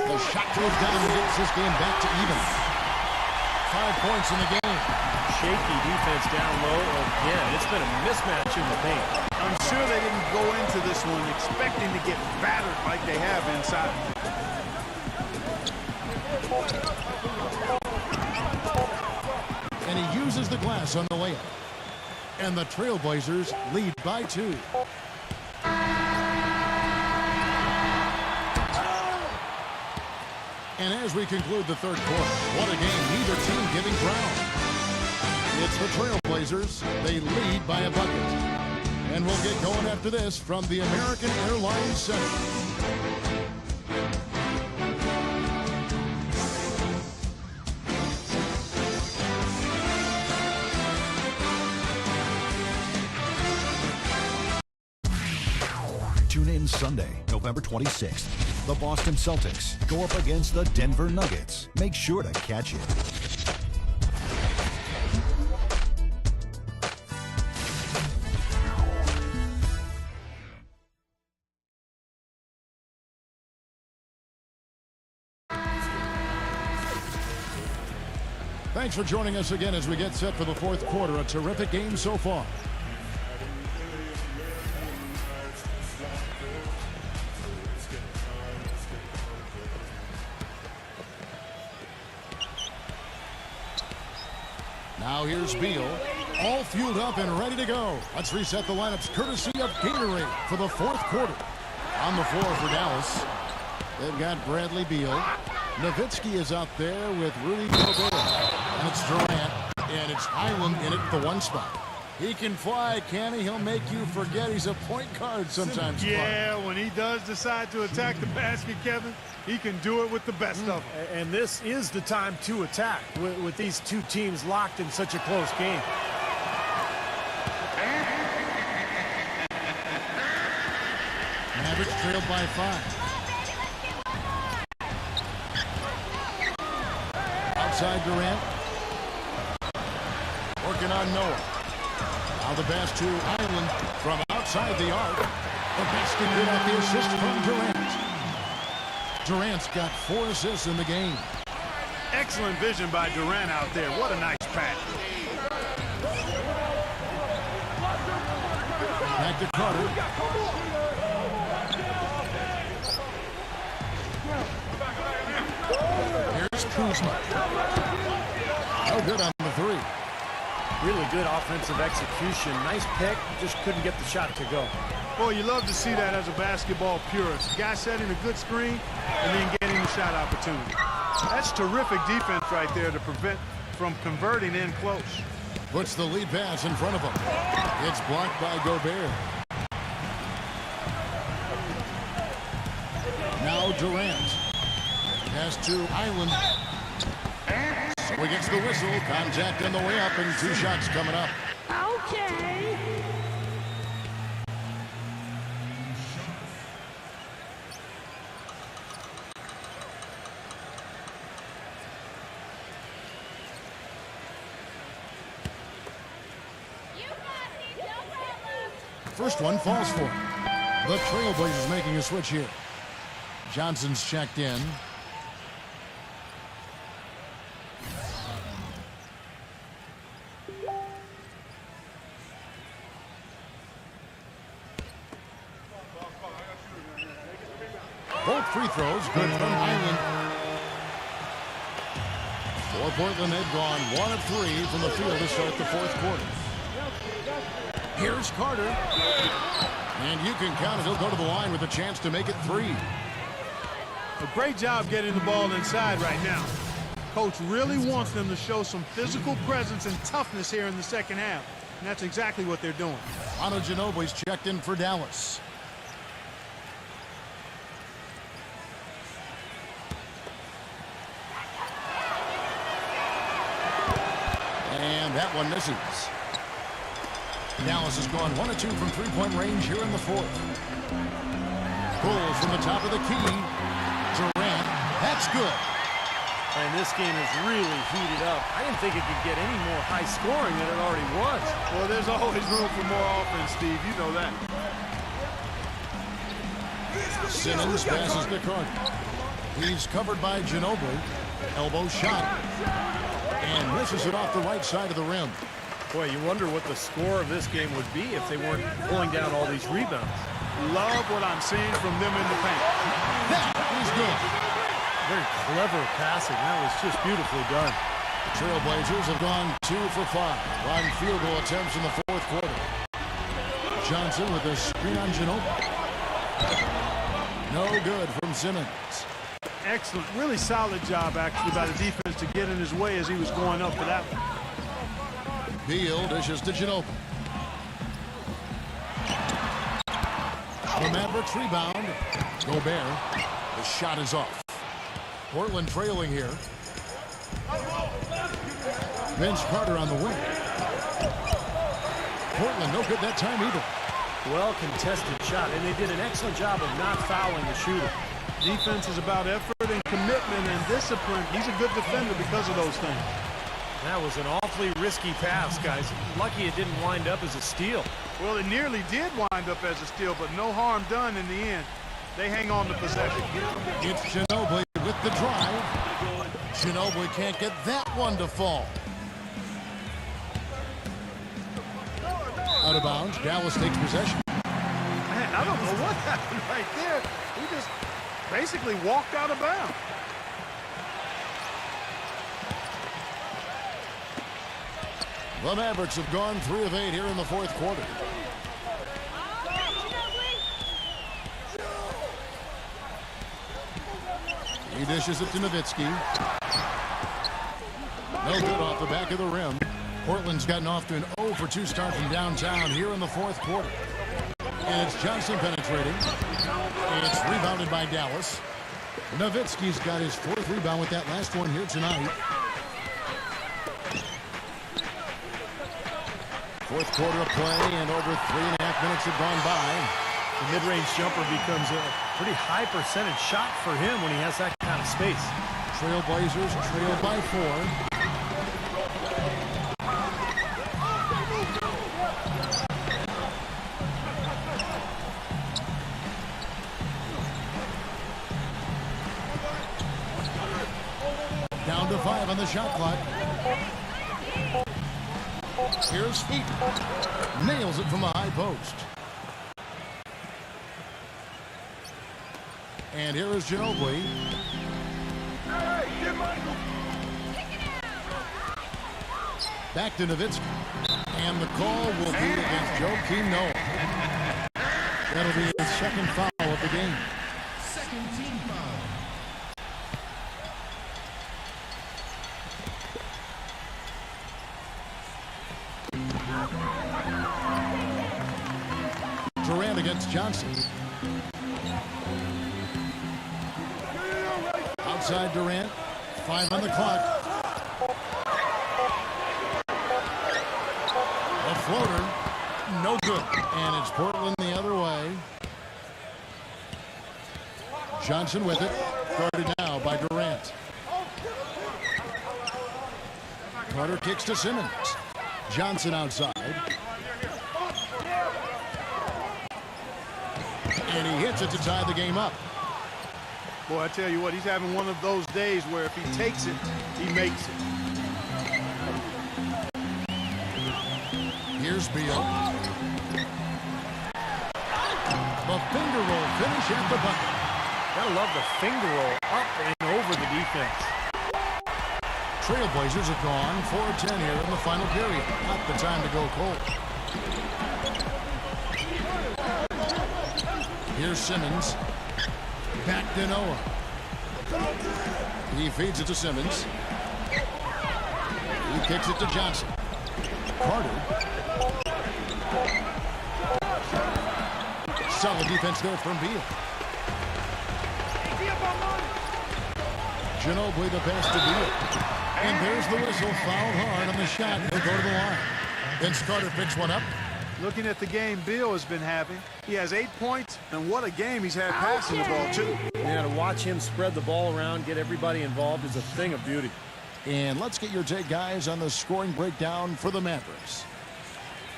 The shot goes down and gets this game back to even. 5 points in the game. Shaky defense down low again. It's been a mismatch in the paint. I'm sure they didn't go into this one expecting to get battered like they have inside. And he uses the glass on the layup. And the Trailblazers lead by 2. And as we conclude the third quarter, what a game, neither team giving ground. It's the Trailblazers. They lead by a bucket. And we'll get going after this from the American Airlines Center. Tune in Sunday, November 26th. The Boston Celtics go up against the Denver Nuggets. Make sure to catch it. Thanks for joining us again as we get set for the fourth quarter. A terrific game so far. Now here's Beal, all fueled up and ready to go. Let's reset the lineups courtesy of Gatorade for the fourth quarter. On the floor for Dallas, they've got Bradley Beal. Nowitzki is out there with Rudy Gobert. And it's Durant, and it's Highland in at the one spot. He can fly, can he? He'll make you forget he's a point guard sometimes. Yeah, when he does decide to attack the basket, Kevin, he can do it with the best of them. And this is the time to attack with these two teams locked in such a close game. Mavericks trailed by 5. Outside Durant. Working on Noah. Now the pass to Island from outside the arc. The basket good at the assist from Durant. Durant's got 4 assists in the game. Excellent vision by Durant out there. What a nice pass. Back to Carter. Here's Kuzma. No good on the 3. Really good offensive execution. Nice pick, just couldn't get the shot to go. Boy, you love to see that as a basketball purist. Guy setting a good screen and then getting the shot opportunity. That's terrific defense right there to prevent from converting in close. Puts the lead pass in front of him. It's blocked by Gobert. Now Durant. Pass to Island. So he gets the whistle. Contact on the way up and 2 shots coming up. Okay. First one falls for him. The Trailblazers making a switch here. Johnson's checked in. Both free throws good from Island. For Portland, they've gone 1 of 3 from the field to start the fourth quarter. Here's Carter. And you can count it. He'll go to the line with a chance to make it 3. A great job getting the ball inside right now. Coach really wants them to show some physical presence and toughness here in the second half. And that's exactly what they're doing. Manu Ginobili's checked in for Dallas. And that one misses. Dallas has gone 1 of 2 from three-point range here in the fourth. Pulls from the top of the key. Durant, that's good. And this game is really heated up. I didn't think it could get any more high scoring than it already was. Well, there's always room for more offense, Steve. You know that. Simmons passes to Carter. He's covered by Ginobili. Elbow shot. And misses it off the right side of the rim. Boy, you wonder what the score of this game would be if they weren't pulling down all these rebounds. Love what I'm seeing from them in the paint. That is good. Very clever passing. That was just beautifully done. The Trailblazers have gone 2 for 5 on field goal attempts in the fourth quarter. Johnson with a screen on Ginobili. No good from Simmons. Excellent. Really solid job, actually, by the defense to get in his way as he was going up for that one. Beal dishes to Ginobili. The Mavericks rebound. Gobert. The shot is off. Portland trailing here. Vince Carter on the wing. Portland no good that time either. Well contested shot, and they did an excellent job of not fouling the shooter. Defense is about effort and commitment and discipline. He's a good defender because of those things. That was an awfully risky pass, guys. Lucky it didn't wind up as a steal. Well, it nearly did wind up as a steal, but no harm done in the end. They hang on to possession. It's Ginobili with the drive. Ginobili can't get that one to fall. Out of bounds. Dallas takes possession. Man, I don't know what happened right there. He just basically walked out of bounds. The Mavericks have gone 3 of 8 here in the fourth quarter. He dishes it to Nowitzki. No good off the back of the rim. Portland's gotten off to an 0 for 2 start from downtown here in the fourth quarter. And it's Johnson penetrating. It's rebounded by Dallas. Nowitzki's got his 4th rebound with that last one here tonight. Fourth quarter of play, and over 3.5 minutes have gone by. The mid-range jumper becomes a pretty high percentage shot for him when he has that kind of space. Trailblazers trail by 4. Down to 5 on the shot clock. Here's Heat. Nails it from the high post. And here is Ginobili. Back to Nowitzki. And the call will be against Joakim Noah. That'll be his 2nd foul of the game. Second team foul. Durant against Johnson. Outside Durant. 5 on the clock. A floater. No good. And it's Portland the other way. Johnson with it. Guarded now by Durant. Carter kicks to Simmons. Johnson outside. And he hits it to tie the game up. Boy, I tell you what, he's having one of those days where if he takes it, he makes it. Here's Beal. The finger roll finish at the bucket. Gotta love the finger roll up and over the defense. Trailblazers have gone 4-10 here in the final period. Not the time to go cold. Here's Simmons. Back to Noah. He feeds it to Simmons. He kicks it to Johnson. Carter. Solid defense there from Beal. Ginobili the pass to Beal. And there's the whistle. Fouled hard on the shot. He'll go to the line. Vince Carter picks one up. Looking at the game Beal has been having, he has 8 points, and what a game he's had passing the ball, too. Yeah, to watch him spread the ball around, get everybody involved is a thing of beauty. And let's get your take, guys, on the scoring breakdown for the Mavericks.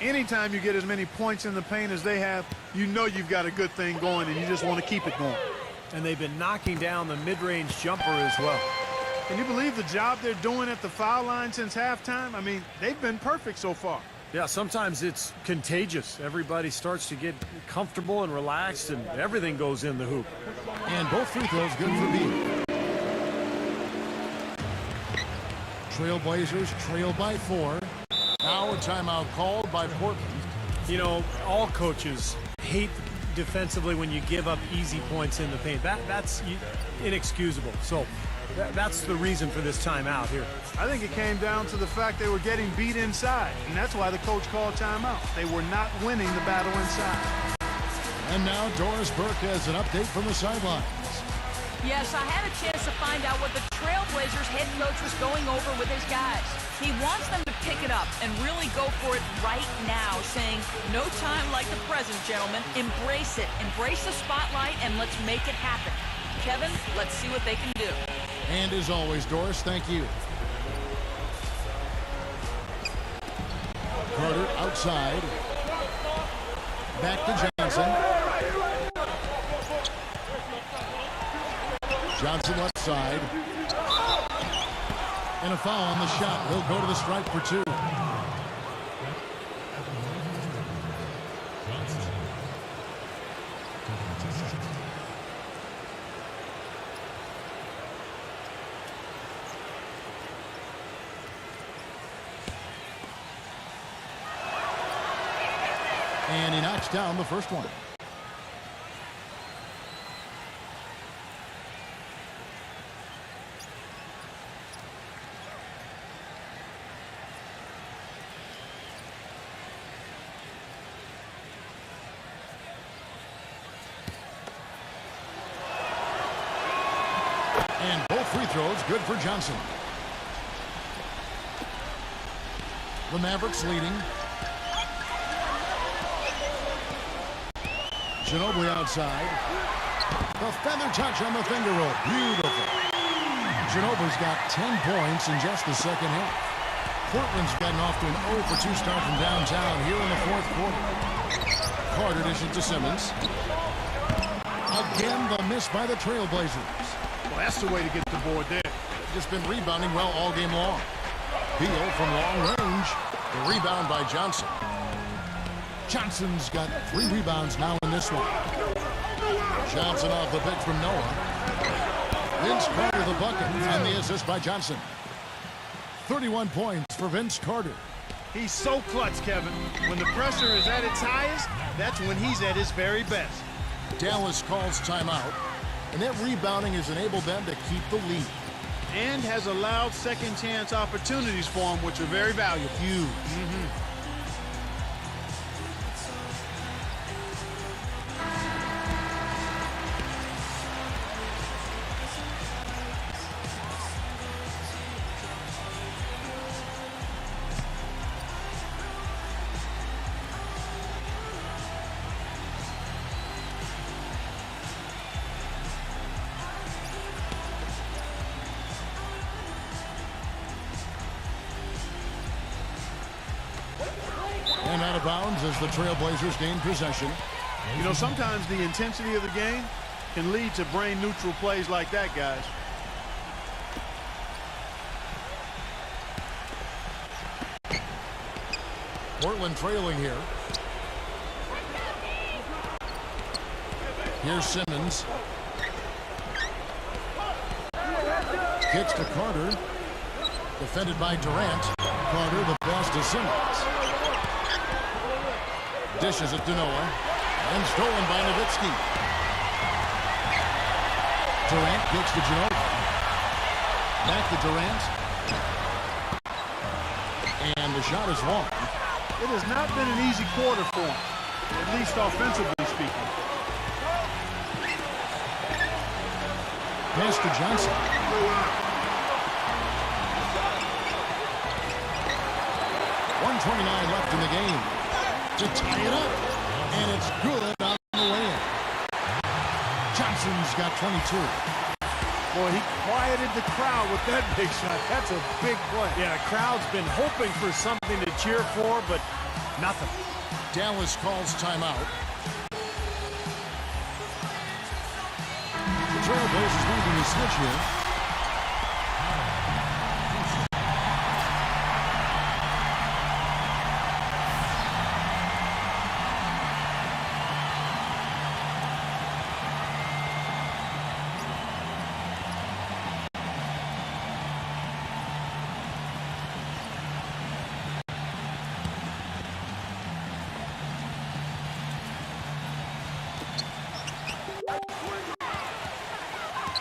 Anytime you get as many points in the paint as they have, you know you've got a good thing going, and you just want to keep it going. And they've been knocking down the mid-range jumper as well. Can you believe the job they're doing at the foul line since halftime? I mean, they've been perfect so far. Yeah, sometimes it's contagious. Everybody starts to get comfortable and relaxed, and everything goes in the hoop. And both free throws good for Beal. Trailblazers trail by 4. Now a timeout called by Portland. You know, all coaches hate defensively when you give up easy points in the paint. That's inexcusable. So that's the reason for this timeout here. I think it came down to the fact they were getting beat inside, and that's why the coach called timeout. They were not winning the battle inside. And now Doris Burke has an update from the sidelines. Yes, I had a chance to find out what the Trailblazers head coach was going over with his guys. He wants them to pick it up and really go for it right now, saying, no time like the present, gentlemen. Embrace it. Embrace the spotlight, and let's make it happen. Kevin, let's see what they can do. And as always, Doris, thank you. Carter outside. Back to Johnson. Johnson left side. And a foul on the shot. He'll go to the stripe for 2. And he knocks down the first one. And both free throws good for Johnson. The Mavericks leading. Ginobili outside. The feather touch on the finger roll. Beautiful. Ginobili's got 10 points in just the second half. Portland's gotten off to an 0-for-2 start from downtown here in the fourth quarter. Carter dishes to Simmons. Again, the miss by the Trailblazers. Well, that's the way to get the board there. Just been rebounding well all game long. Beal from long range. The rebound by Johnson. Johnson's got 3 rebounds now in this one. Johnson off the bench from Noah. Vince Carter the bucket and the assist by Johnson. 31 points for Vince Carter. He's so clutch, Kevin. When the pressure is at its highest, that's when he's at his very best. Dallas calls timeout, and that rebounding has enabled them to keep the lead. And has allowed second chance opportunities for him, which are very valuable. Huge. And out of bounds as the Trailblazers gain possession. You know, sometimes the intensity of the game can lead to brain-neutral plays like that, guys. Portland trailing here. Here's Simmons. Kicks to Carter. Defended by Durant. Carter the pass to Simmons. Dishes it to Noah. And stolen by Nowitzki. Durant kicks to Ginobili. Back to Durant. And the shot is long. It has not been an easy quarter for him, at least offensively speaking. Pass to Johnson. 1:29 left in the game to tie it up. And it's good on the way-in. Johnson's got 22. Boy, he quieted the crowd with that big shot. That's a big play. Yeah, the crowd's been hoping for something to cheer for, but nothing. Dallas calls timeout. The Trailblazers making a switch here.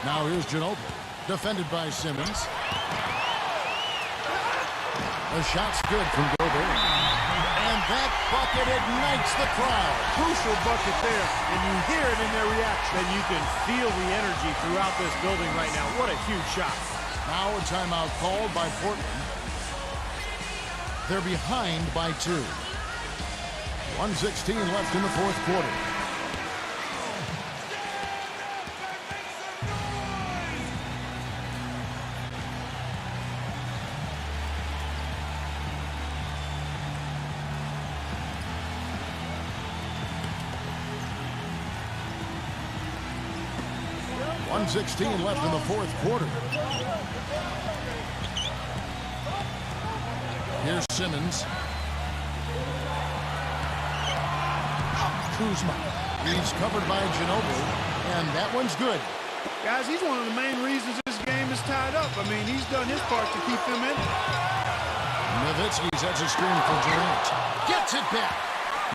Now here's Ginobili, defended by Simmons. The shot's good from Gobert. And that bucket ignites the crowd. Crucial bucket there, and you hear it in their reaction. And you can feel the energy throughout this building right now. What a huge shot. Now a timeout called by Portland. They're behind by 2. 1:16 left in the fourth quarter. .16 left in the fourth quarter. Here's Simmons. Kuzma. He's covered by Ginobili, and that one's good. Guys, he's one of the main reasons this game is tied up. I mean, he's done his part to keep them in it. Nowitzki sets a screen for Durant. Gets it back.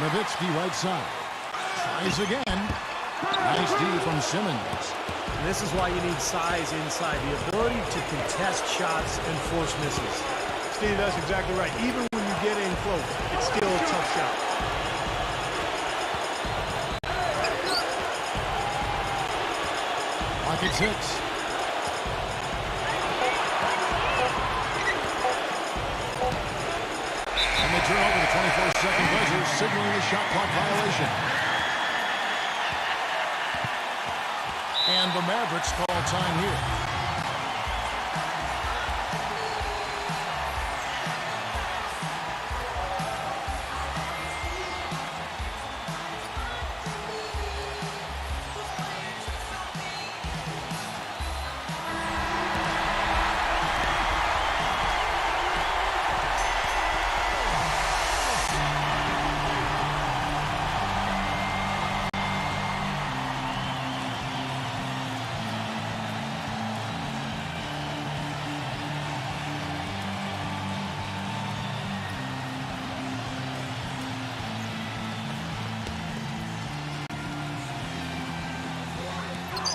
Nowitzki right side. Tries again. Nice D from Simmons. And this is why you need size inside, the ability to contest shots and force misses. Steve, that's exactly right. Even when you get in close, it's still a tough shot. Clock at 6. And they turn over the 24-second buzzer, signaling a shot clock violation. And the Mavericks call time here.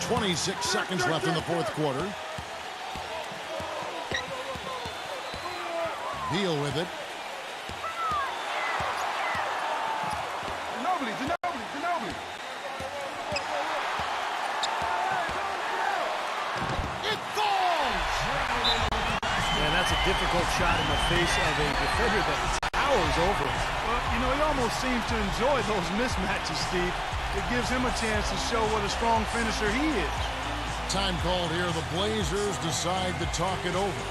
.26 seconds left in the fourth quarter. Beal with it. Ginobili. It falls! And that's a difficult shot in the face of a defender that towers over it. Well, you know, he almost seems to enjoy those mismatches, Steve. It gives him a chance to show what a strong finisher he is. Time called here. The Blazers decide to talk it over.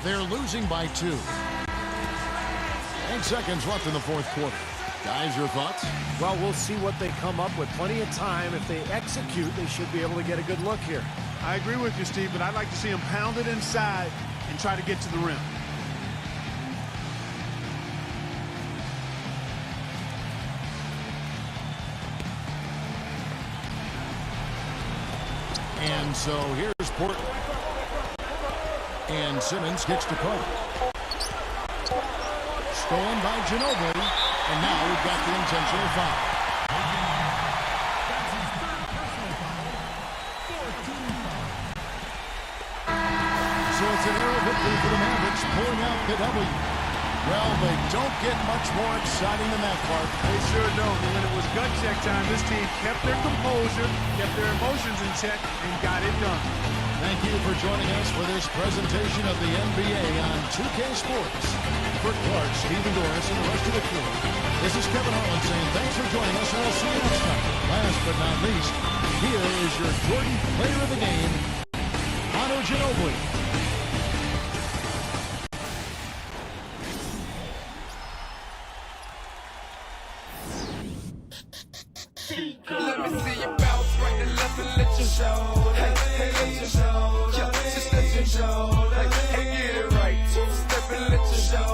They're losing by 2. 8 seconds left in the fourth quarter. Guys, your thoughts? Well, we'll see what they come up with. Plenty of time. If they execute, they should be able to get a good look here. I agree with you, Steve, but I'd like to see him pound it inside and try to get to the rim. And so here's Portland. And Simmons gets to Carter. Stolen by Ginobili. And now we've got the intentional foul. So it's an air victory for the Mavericks, pulling out the W. Well, they don't get much more exciting than that, Clark. They sure don't. And when it was gut check time, this team kept their composure, kept their emotions in check, and got it done. Thank you for joining us for this presentation of the NBA on 2K Sports. For Clark, Stephen Doris, and the rest of the crew, this is Kevin Harlan saying thanks for joining us, and we'll see you next time. Last but not least, here is your Jordan Player of the Game, Manu Ginobili. Let me see you bounce right and left and let you show. Hey, let you show. Yeah, just let you show. Hey, get it right. Two-step and let you show.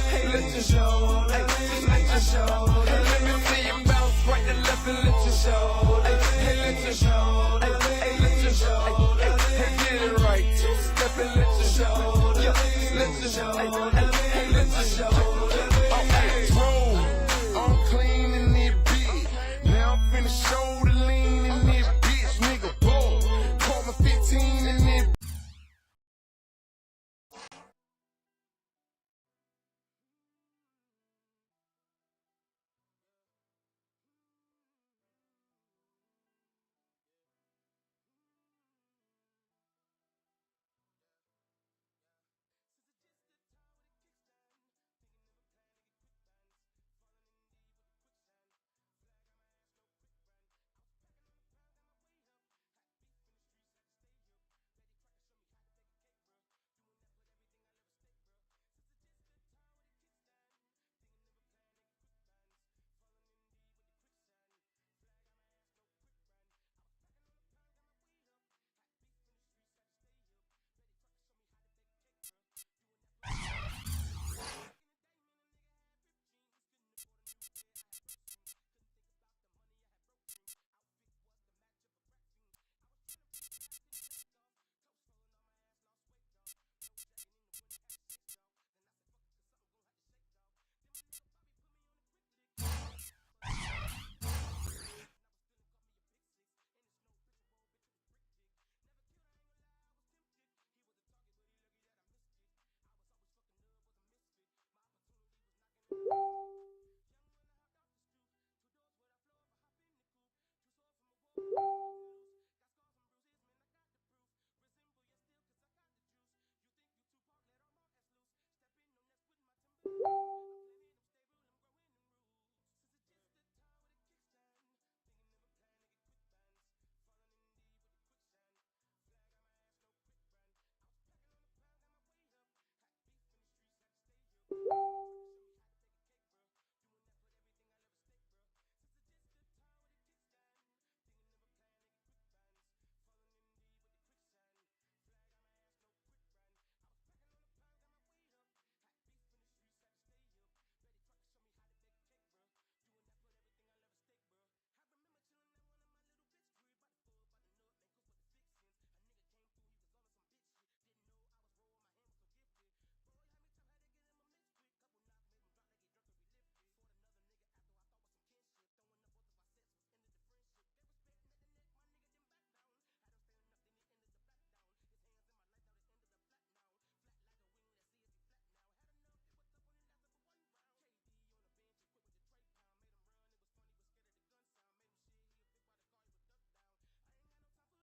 Hey, let you show. Hey, just let you show. Let me see you bounce right and left and let you show. Hey, let you show. Hey, let you show. Hey, get it right. Two-step and let you show. Yeah, let you show.